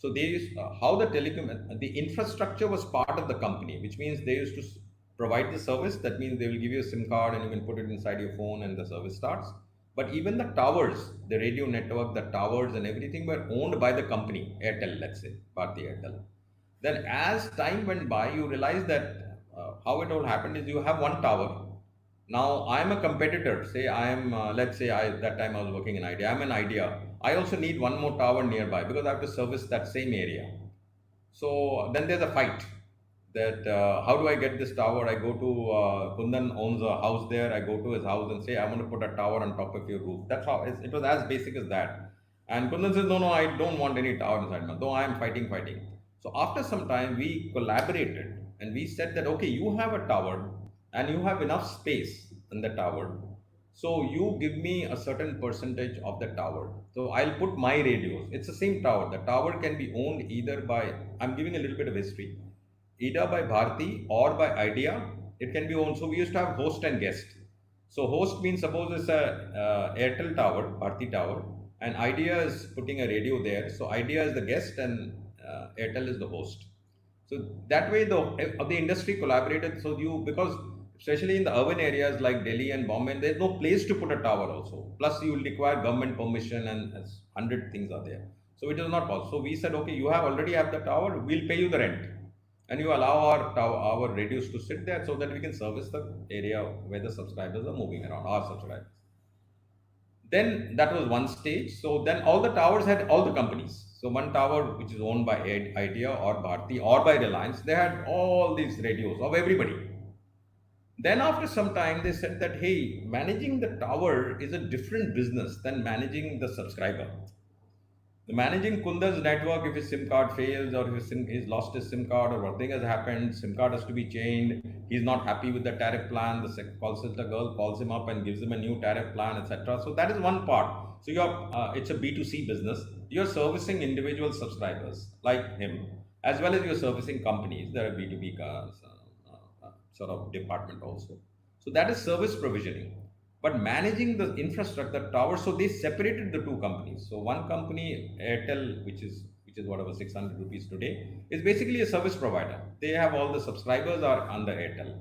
B: So they used how the telecom the infrastructure was part of the company, which means they used to provide the service. That means they will give you a SIM card and you can put it inside your phone and the service starts. But even the towers, the radio network, the towers and everything were owned by the company, Airtel, let's say, Bharti Airtel. Then as time went by, you realize that how it all happened is you have one tower. Now I am a competitor. Say I am, let's say that time I was working in Idea. I'm an Idea. I also need one more tower nearby because I have to service that same area. So then there's a fight that how do I get this tower? I go to Kundan owns a house there. I go to his house and say I want to put a tower on top of your roof. That's how it was as basic as that. And Kundan says no, no, I don't want any tower inside my. Though I am fighting. So after some time we collaborated and we said that okay, you have a tower and you have enough space in the tower. So you give me a certain percentage of the tower. So I'll put my radios. It's the same tower. The tower can be owned either by, I'm giving a little bit of history, either by Bharti or by Idea. It can be owned. So we used to have host and guest. So host means suppose it's a Airtel tower, Bharti tower, and Idea is putting a radio there. So Idea is the guest and Airtel is the host. So that way the industry collaborated. So you because especially in the urban areas like Delhi and Bombay, there's no place to put a tower also. Plus you will require government permission and 100 things are there. So it is not possible. So we said, okay, you have already have the tower, we'll pay you the rent. And you allow our radios to sit there so that we can service the area where the subscribers are moving around, our subscribers. Then that was one stage. So then all the towers had all the companies. So one tower which is owned by Idea or Bharti or by Reliance, they had all these radios of everybody. Then after some time, they said that hey, managing the tower is a different business than managing the subscriber. The managing Kundar's network, if his SIM card fails or if he's lost his SIM card or what thing has happened, SIM card has to be changed. He's not happy with the tariff plan. The call center girl calls him up and gives him a new tariff plan, etc. So that is one part. So it's a B2C business. You're servicing individual subscribers like him, as well as you're servicing companies. There are B2B sort of department also. So that is service provisioning. But managing the infrastructure, the towers, so they separated the two companies. So one company, Airtel, which is whatever 600 rupees today, is basically a service provider. They have all the subscribers are under Airtel.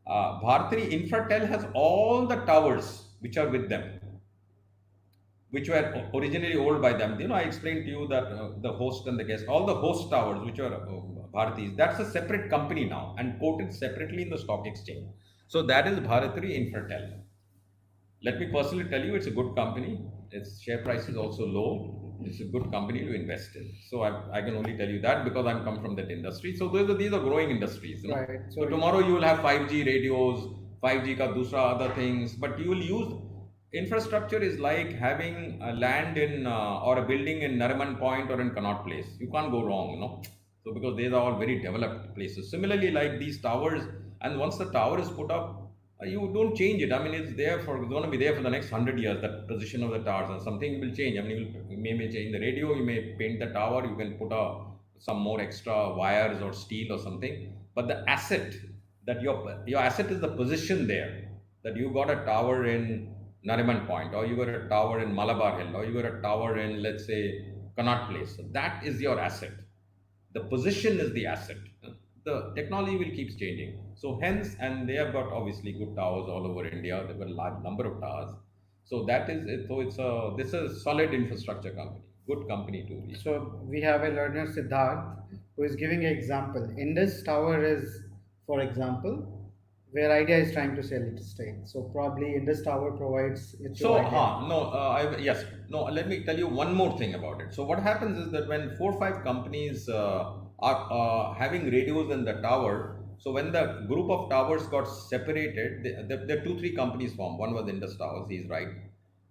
B: Bharti Infratel has all the towers which are with them, which were originally owned by them. I explained to you that the host and the guest, all the host towers, which are Bharati's, that's a separate company now and quoted separately in the stock exchange. So that is Bharati Infratel. Let me personally tell you, it's a good company. Its share price is also low. It's a good company to invest in. So I can only tell you that because I'm come from that industry. So these are growing industries.
C: Right.
B: So tomorrow you will have 5G radios, 5G ka dusra other things, but you will use infrastructure is like having a land in or a building in Nariman Point or in Connaught Place. You can't go wrong. So because these are all very developed places. Similarly, like these towers, and once the tower is put up, you don't change it. I mean, it's going to be there for the next 100 years. That position of the towers, and something will change. I mean, you may change the radio. You may paint the tower. You can put some more extra wires or steel or something. But the asset that your asset is the position there. That you got a tower in Nariman Point, or you got a tower in Malabar Hill, or you got a tower in, let's say, Connaught Place. So that is your asset. The position is the asset. The technology will keep changing. So hence, and they have got obviously good towers all over India. They've got a large number of towers. So that is it. So this is a solid infrastructure company, good company to be.
C: So we have a learner Siddharth who is giving an example. Indus Tower is, for example, where Idea is trying to sell it straight. So probably Indus Tower provides it to
B: So,
C: Idea.
B: no, yes, no. Let me tell you one more thing about it. So, what happens is that when 4 or 5 companies are having radios in the tower, so when the group of towers got separated, the 2 3 companies formed. One was Indus Towers. He's right.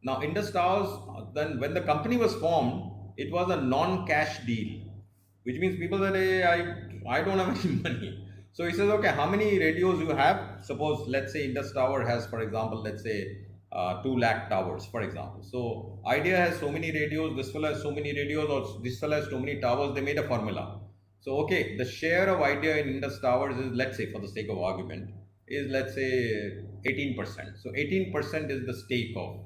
B: Now, Indus Towers. Then, when the company was formed, it was a non-cash deal, which means people said, "Hey, I don't have any money." So he says, okay, how many radios you have? Suppose, let's say Indus Tower has, for example, let's say 2 lakh towers, for example. So Idea has so many radios, this fellow has so many radios, or this fellow has so many towers. They made a formula. So, okay, the share of Idea in Indus Towers is, let's say, for the sake of argument, is, let's say, 18%. So 18% is the stake of,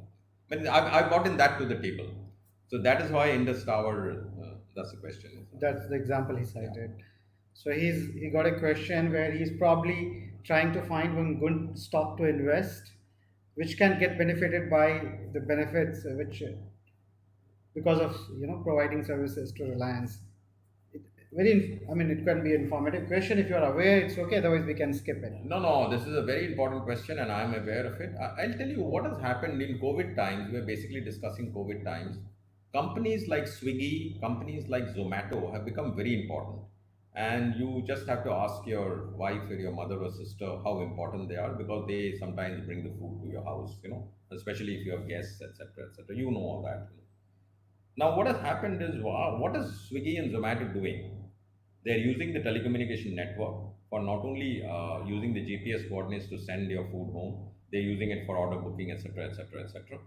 B: but I brought in that to the table. So that is why Indus Tower, that's the question.
C: That's the example he
B: Yeah.
C: cited. So he got a question where he's probably trying to find one good stock to invest, which can get benefited by the benefits which because of providing services to Reliance. I mean, it can be informative question. If you're aware, it's okay. Otherwise, we can skip it.
B: No, no, this is a very important question and I am aware of it. I'll tell you what has happened in COVID times. We're basically discussing COVID times. Companies like Swiggy, companies like Zomato have become very important. And you just have to ask your wife or your mother or sister how important they are because they sometimes bring the food to your house, especially if you have guests, etc., etc. You know all that. Now, what has happened is, wow, what is Swiggy and Zomato doing? They're using the telecommunication network for not only using the GPS coordinates to send your food home, they're using it for order booking, etc., etc., etc.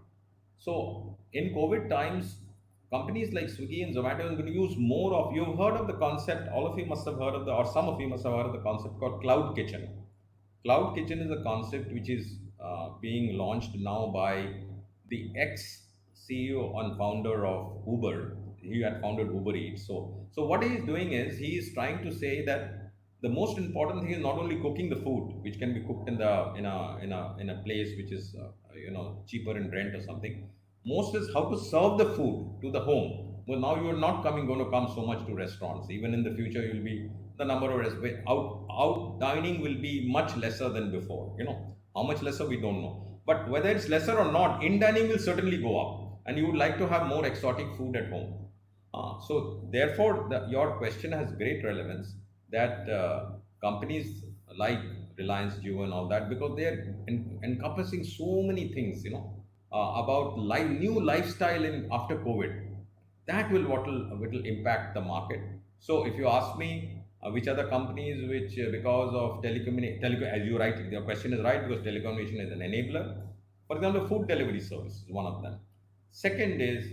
B: So, in COVID times, companies like Swiggy and Zomato are going to use more of. You've heard of the concept. All of you must have heard of or some of you must have heard of the concept called cloud kitchen. Cloud kitchen is a concept which is being launched now by the ex CEO and founder of Uber. He had founded Uber Eats. So what he is doing is he is trying to say that the most important thing is not only cooking the food, which can be cooked in a place which is cheaper in rent or something. Most is how to serve the food to the home. Well, now you are not going to come so much to restaurants. Even in the future, you'll be the number of out dining will be much lesser than before. How much lesser we don't know, but whether it's lesser or not, in dining will certainly go up, and you would like to have more exotic food at home. So therefore, your question has great relevance that companies like Reliance Geo and all that, because they are encompassing so many things, about new lifestyle in after COVID. that will impact the market. So if you ask me, which are the companies which because of as you right, your question is right, because telecommunication is an enabler. For example, food delivery service is one of them. Second is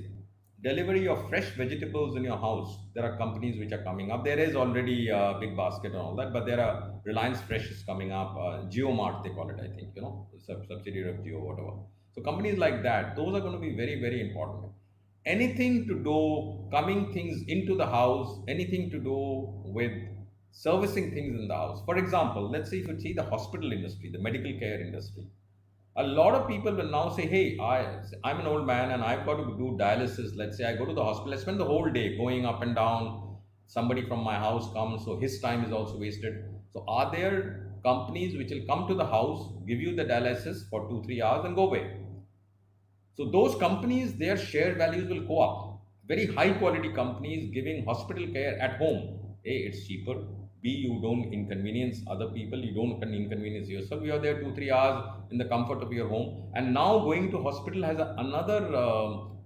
B: delivery of fresh vegetables in your house. There are companies which are coming up. There is already Big Basket and all that, but there are Reliance Fresh is coming up. Geomart they call it, I think, subsidiary of Geo, whatever. So companies like that, those are going to be very, very important. Anything to do coming things into the house, anything to do with servicing things in the house. For example, let's say if you see the hospital industry, the medical care industry, a lot of people will now say, hey, I'm an old man and I've got to do dialysis. Let's say I go to the hospital, I spend the whole day going up and down. Somebody from my house comes, so his time is also wasted. So are there companies which will come to the house, give you the dialysis for 2-3 hours and go away? So those companies, their share values will go up. Very high quality companies giving hospital care at home. A, it's cheaper. B, you don't inconvenience other people. You don't inconvenience yourself. You are there 2-3 hours in the comfort of your home. And now going to hospital has another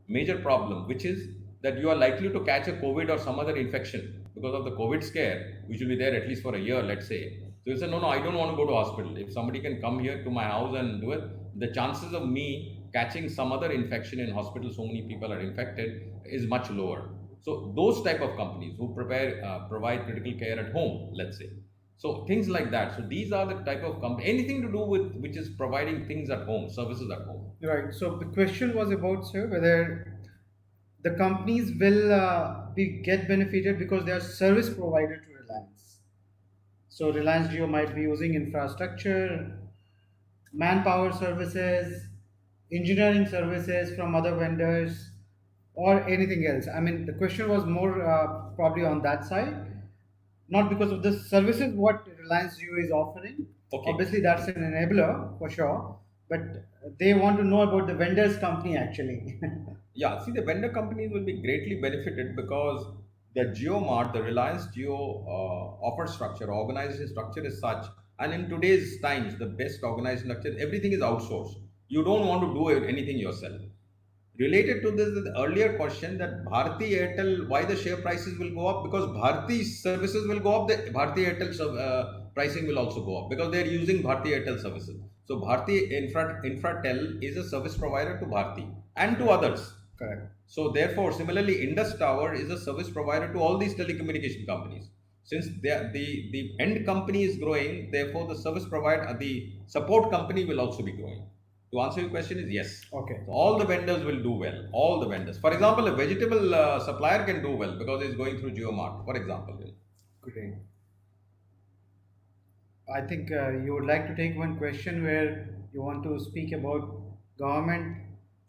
B: major problem, which is that you are likely to catch a COVID or some other infection because of the COVID scare, which will be there at least for a year, let's say. So you say, no, I don't want to go to hospital. If somebody can come here to my house and do it, the chances of me catching some other infection in hospital, so many people are infected, is much lower. So those type of companies who provide critical care at home, let's say. So things like that. So these are the type of company, anything to do with which is providing things at home, services at home.
C: Right. So the question was about, sir, whether the companies will be get benefited because they are service provider to Reliance. So Reliance Geo might be using infrastructure, manpower services, engineering services from other vendors, or anything else. I mean, the question was more probably on that side, not because of the services what Reliance Geo is offering.
B: Okay.
C: Obviously, that's an enabler for sure, but they want to know about the vendor's company actually.
B: Yeah, see, the vendor companies will be greatly benefited because the GeoMart, the Reliance Geo offer structure, organization structure is such, and in today's times, the best organized structure, everything is outsourced. You don't want to do anything yourself. Related to this, the earlier question that Bharti Airtel, why the share prices will go up? Because Bharti services will go up, the Bharti Airtel pricing will also go up because they are using Bharti Airtel services. So Bharti Infratel is a service provider to Bharti and to others.
C: Correct.
B: So therefore, similarly, Indus Tower is a service provider to all these telecommunication companies. Since the end company is growing, therefore the service provider, the support company will also be growing. To answer your question is yes.
C: Okay.
B: So all the vendors will do well. All the vendors. For example, a vegetable supplier can do well because it's going through GeoMart, for example.
C: Great. I think you would like to take one question where you want to speak about government.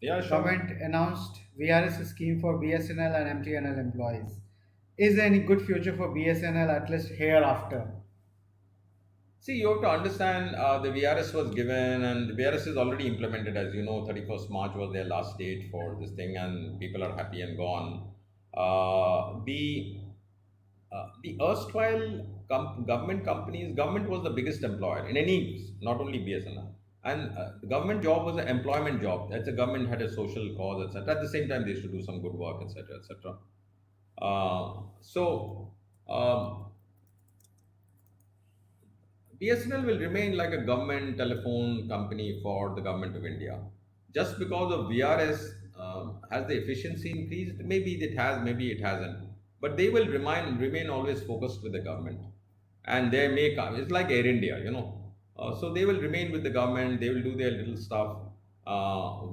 B: Yeah, sure.
C: Government announced VRS scheme for BSNL and MTNL employees. Is there any good future for BSNL at least hereafter?
B: See, you have to understand the VRS was given, and the VRS is already implemented. As you know, 31st March was their last date for this thing, and people are happy and gone. The erstwhile government companies, government was the biggest employer in any, not only BSNL. And the government job was an employment job. That's the government had a social cause, etc. At the same time, they used to do some good work, etc., etc. BSNL will remain like a government telephone company for the government of India. Just because of VRS, has the efficiency increased? Maybe it has, maybe it hasn't. But they will remain always focused with the government. And they may come, it's like Air India. So they will remain with the government, they will do their little stuff.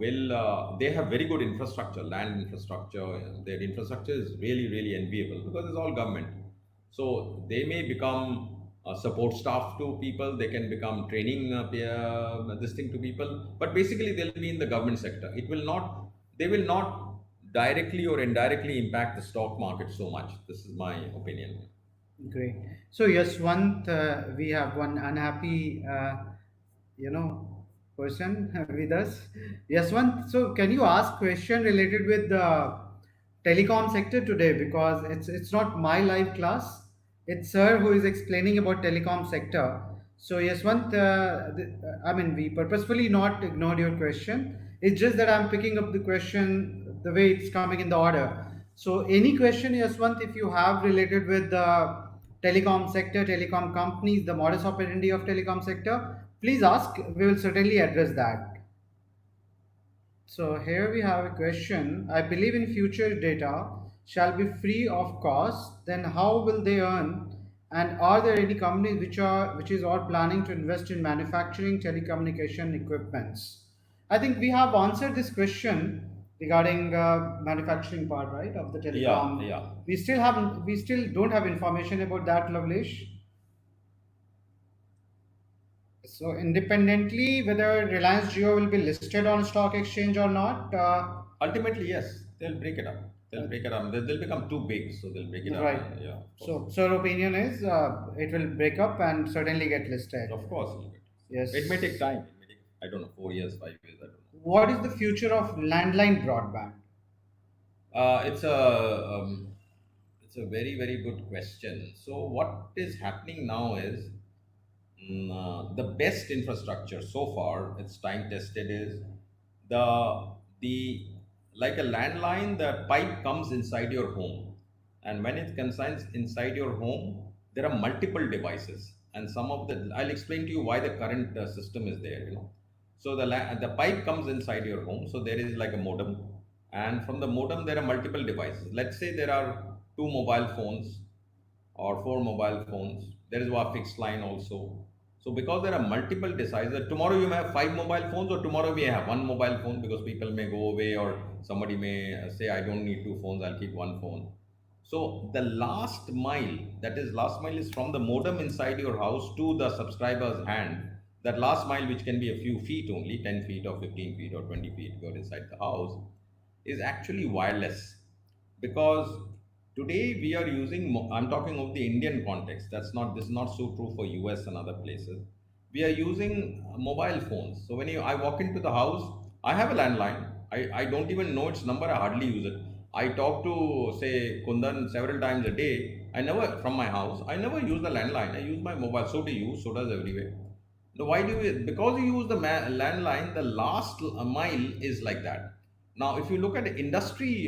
B: They have very good infrastructure, land infrastructure. Their infrastructure is really, really enviable because it's all government. So they may become support staff to people, they can become training this thing to people, but basically they'll be in the government sector. They will not directly or indirectly impact the stock market so much. This is my opinion.
C: Great. So Yashwant, we have one unhappy, person with us. Yashwant, so can you ask question related with the telecom sector today? Because it's not my live class. It's sir who is explaining about telecom sector. So Yashwant, I mean, we purposefully not ignored your question. It's just that I'm picking up the question the way it's coming in the order. So any question, Yaswant, if you have related with the telecom sector, telecom companies, the modus operandi of telecom sector, please ask. We will certainly address that. So here we have a question. I believe in future data shall be free of cost. Then how will they earn? And are there any companies which is all planning to invest in manufacturing telecommunication equipments? I think we have answered this question regarding manufacturing part, right, of the
B: Yeah,
C: telecom.
B: yeah.
C: We still don't have information about that, Lavlesh. So independently, whether Reliance Geo will be listed on stock exchange or not,
B: Ultimately, yes, they'll break it up. They'll break it up. They'll become too big, so they'll break it up.
C: right.
B: And yeah, of course.
C: So your opinion is it will break up and certainly get listed.
B: Of course, it'll get.
C: Yes.
B: It may take time. It may take, I don't know, 4 years, 5 years. I don't know.
C: What is the future of landline broadband?
B: Uh, it's a um, it's a very good question. So what is happening now is the best infrastructure so far. It's time tested. Is the like a landline, the pipe comes inside your home, and when it consigns inside your home, there are multiple devices, and some of the I'll explain to you why the current system is there. So the pipe comes inside your home, so there is like a modem, and from the modem there are multiple devices. Let's say there are two mobile phones or four mobile phones. There is a fixed line also. So because there are multiple devices, tomorrow you may have five mobile phones, or tomorrow we have one mobile phone because people may go away, or somebody may say, I don't need two phones, I'll keep one phone. So the last mile, that is last mile is from the modem inside your house to the subscriber's hand. That last mile, which can be a few feet only, 10 feet or 15 feet or 20 feet, go inside the house, is actually wireless, because today we are using I'm talking of the Indian context. This is not so true for US and other places. We are using mobile phones. So when I walk into the house, I have a landline. I don't even know its number. I hardly use it. I talk to, say, Kundan several times a day. I never, from my house, I never use the landline. I use my mobile. So do you, so does everywhere. Now, why do we? Because you use the landline, the last mile is like that. Now, if you look at industry,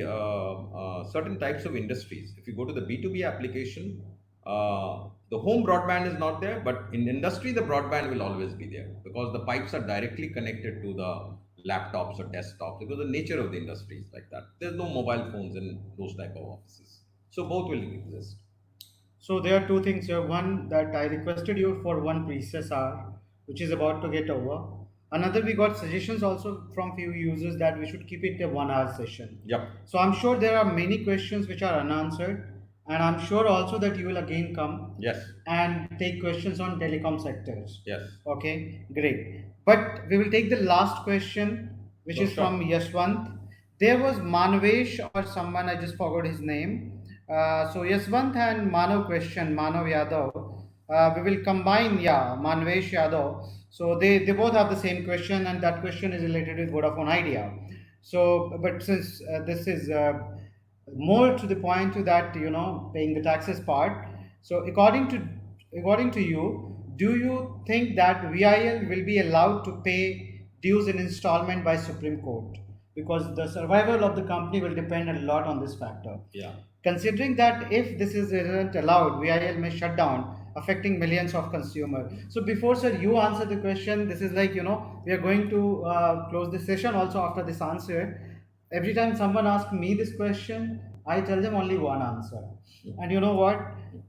B: certain types of industries, if you go to the B2B application, the home broadband is not there, but in industry, the broadband will always be there because the pipes are directly connected to the laptops or desktops, because the nature of the industry is like that. There's no mobile phones in those type of offices. So both will exist.
C: So there are two things here. One, that I requested you for one precious hour, which is about to get over. Another, we got suggestions also from few users that we should keep it a 1 hour session.
B: Yep.
C: So I'm sure there are many questions which are unanswered, and I'm sure also that you will again come
B: Yes.
C: and take questions on telecom sectors.
B: Yes.
C: Okay, great. But we will take the last question, which
B: So
C: is
B: sure.
C: from Yashwant. There was Manvesh or someone, I just forgot his name. So Yashwant and Manav question, Manav Yadav. We will combine, yeah, Manvesh Yadav. So they both have the same question, and that question is related with Vodafone Idea. So, but since this is more to the point to that, paying the taxes part. So according to you, do you think that VIL will be allowed to pay dues in installment by Supreme Court? Because the survival of the company will depend a lot on this factor.
B: Yeah.
C: Considering that if this isn't allowed, VIL may shut down, affecting millions of consumers. So before, sir, you answer the question, this is like, we are going to close this session also after this answer. Every time someone asks me this question, I tell them only one answer. And you know what?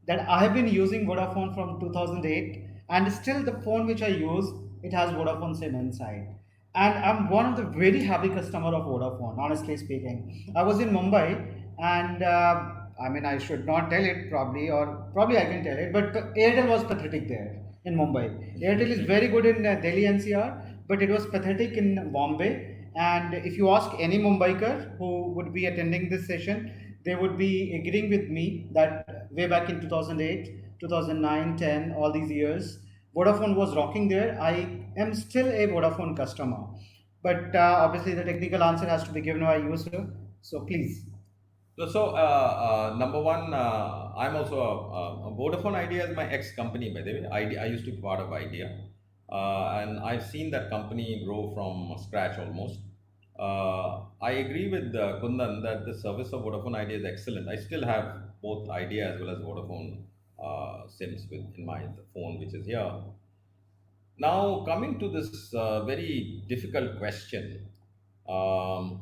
C: That I have been using Vodafone from 2008, and still the phone which I use, it has Vodafone SIM inside. And I'm one of the very happy customer of Vodafone, honestly speaking. I was in Mumbai, and I mean, I should not tell it probably, or probably I can tell it, but Airtel was pathetic there in Mumbai. Airtel is very good in Delhi NCR, but it was pathetic in Bombay. And if you ask any Mumbaiker who would be attending this session, they would be agreeing with me that way back in 2008, 2009, 10, all these years, Vodafone was rocking there. I am still a Vodafone customer. But obviously, the technical answer has to be given by you, sir. So please.
B: Number one, I'm also Vodafone Idea is my ex company, by the way. I used to be part of Idea, and I've seen that company grow from scratch almost. I agree with Kundan that the service of Vodafone Idea is excellent. I still have both Idea as well as Vodafone SIMs in my phone, which is here. Now, coming to this very difficult question. Um,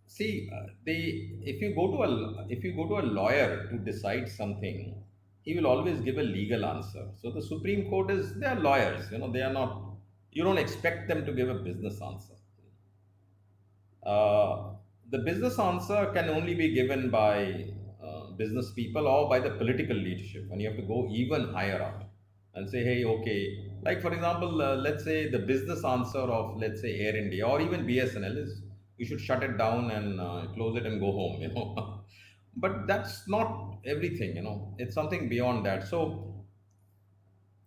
B: See, if you go to a lawyer to decide something, he will always give a legal answer. So the Supreme Court is they are lawyers. They are not. You don't expect them to give a business answer. Uh, the business answer can only be given by business people or by the political leadership, and you have to go even higher up and say, hey, okay, like for example, let's say the business answer of let's say Air India or even BSNL is you should shut it down and close it and go home, but that's not everything, it's something beyond that. So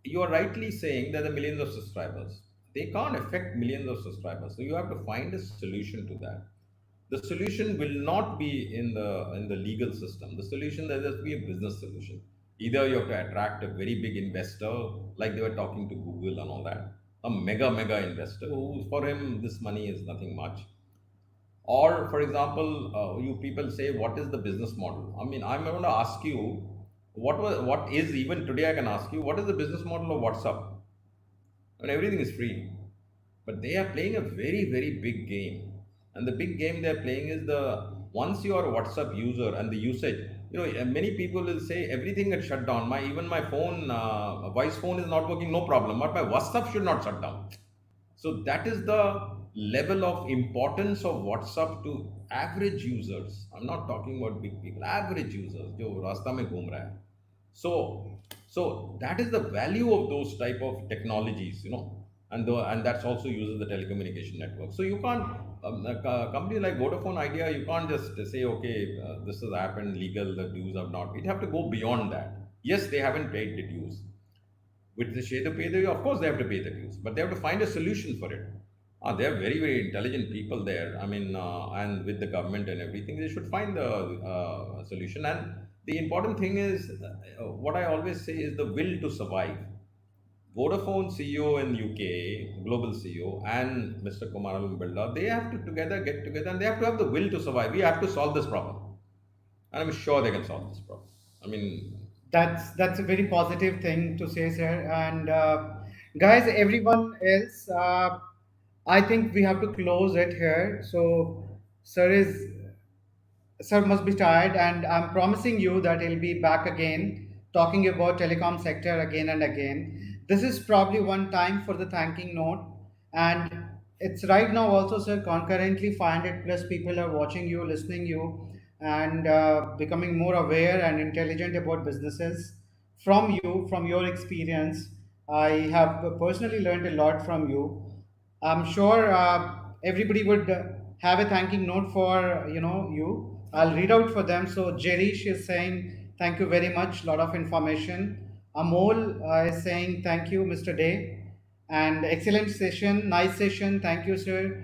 B: you are rightly saying that the millions of subscribers, they can't affect millions of subscribers, so you have to find a solution to that. The solution will not be in the legal system. The solution, there has to be a business solution. Either you have to attract a very big investor, like they were talking to Google and all that, a mega investor who for him this money is nothing much. Or for example, you people say what is the business model. I mean, I'm going to ask you what is, even today I can ask you, what is the business model of WhatsApp? And everything is free, but they are playing a very big game. And the big game they're playing is, the once you are a WhatsApp user and the usage, many people will say everything gets shut down. My even my phone, voice phone is not working, no problem, but my WhatsApp should not shut down. So that is the level of importance of WhatsApp to average users. I'm not talking about big people, average users जो रास्ता में घूम रहा है. So, that is the value of those type of technologies, and that's also uses the telecommunication network. So you can't, a company like Vodafone Idea, you can't just say, okay, this has happened, legal, the dues have not. It have to go beyond that. Yes, they haven't paid the dues. With the share to pay the dues, of course they have to pay the dues, but they have to find a solution for it. They are very intelligent people there. I mean, and with the government and everything, they should find the solution. And the important thing is, what I always say is the will to survive. Vodafone CEO in UK, global CEO, and Mr. Kumaral Birla, they have to together get together and they have to have the will to survive. We have to solve this problem, and I'm sure they can solve this problem. I mean,
C: That's a very positive thing to say, sir. And guys, everyone else, I think we have to close it here. So, sir must be tired, and I'm promising you that he'll be back again, talking about telecom sector again and again. This is probably one time for the thanking note, and it's right now also, sir. Concurrently, 500 plus people are watching you, listening you, and becoming more aware and intelligent about businesses from you, from your experience. I have personally learned a lot from you. I'm sure everybody would have a thanking note for you. I'll read out for them. So Jerish is saying thank you very much. Lot of information. Amol is saying thank you, Mr. Day, and excellent session. Nice session. Thank you, sir.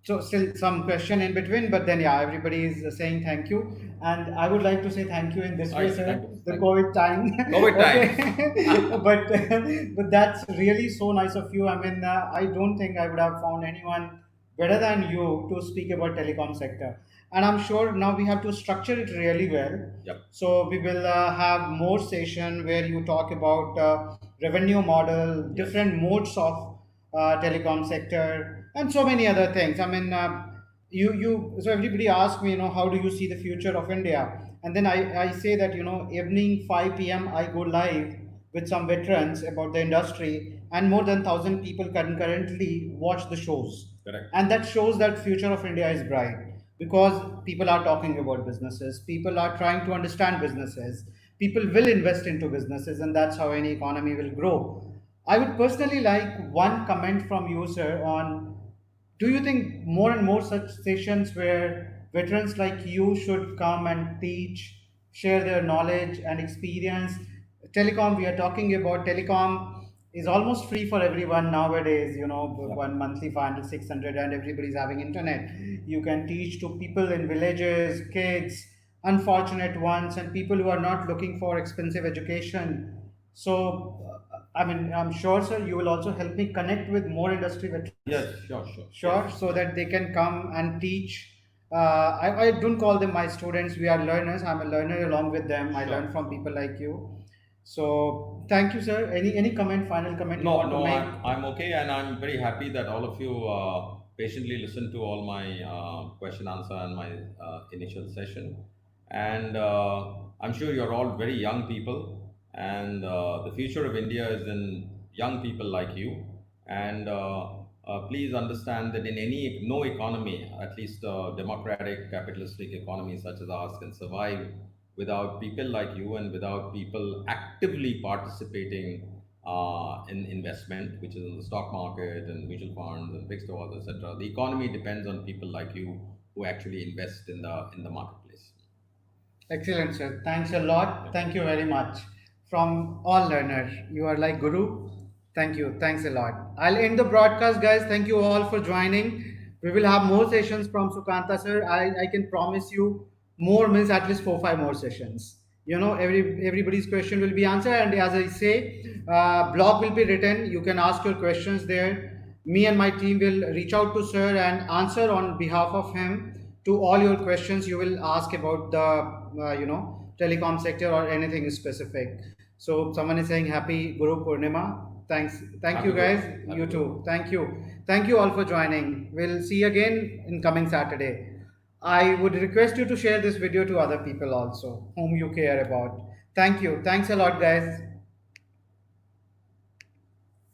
C: So still some question in between, but then yeah, everybody is saying thank you, and I would like to say thank you in this way,
B: nice,
C: sir.
B: thank you,
C: The
B: thank you.
C: COVID time,
B: COVID
C: okay,
B: time.
C: but but that's really so nice of you. I mean, I don't think I would have found anyone better than you to speak about telecom sector, and I'm sure now we have to structure it really well.
B: Yep.
C: So we will have more session where you talk about revenue model,
B: Yes.
C: different modes of telecom sector, and so many other things. I mean, so everybody asks me, how do you see the future of India? And then I say that, evening 5 p.m. I go live with some veterans about the industry, and more than 1,000 people concurrently watch the shows.
B: Correct.
C: And that shows that future of India is bright because people are talking about businesses, people are trying to understand businesses, people will invest into businesses, and that's how any economy will grow. I would personally like one comment from you, sir, on do you think more and more such sessions where veterans like you should come and teach, share their knowledge and experience? Telecom, we are talking about telecom is almost free for everyone nowadays,
B: Yep.
C: one monthly 500, 600, and everybody's having internet. You can teach to people in villages, kids, unfortunate ones, and people who are not looking for expensive education. So I mean, I'm sure, sir, you will also help me connect with more industry veterans.
B: Yes, sure, sure. Yes,
C: Sure, so
B: yes.
C: that they can come and teach. I don't call them my students. We are learners. I'm a learner along with them. I
B: Sure,
C: learn from
B: sure.
C: people like you. So thank you, sir. Any comment, final comment you
B: No,
C: want to
B: no,
C: make?
B: I'm okay, and I'm very happy that all of you patiently listened to all my question answer and my initial session. And I'm sure you're all very young people, and the future of India is in young people like you. And please understand that in any no economy, at least democratic capitalistic economy such as ours, can survive without people like you and without people actively participating in investment, which is in the stock market and mutual funds and fixed deposits, etc. The economy depends on people like you who actually invest in the marketplace.
C: Excellent, sir. Thanks a lot.
B: Yep.
C: Thank you very much. From all learners, you are like guru. Thank you. Thanks a lot. I'll end the broadcast, guys. Thank you all for joining. We will have more sessions from Sukanta, sir. I can promise you more means at least 4 5 more sessions. Everybody's question will be answered, and as I say, blog will be written. You can ask your questions there. Me and my team will reach out to sir and answer on behalf of him to all your questions you will ask about the telecom sector or anything specific. So someone is saying happy Guru Purnima. Thank
B: Happy
C: you
B: Guru.
C: guys.
B: Happy
C: You
B: Guru.
C: too. Thank you all for joining. We'll see you again in coming Saturday. I would request you to share this video to other people also whom you care about. Thank you. Thanks a lot, guys.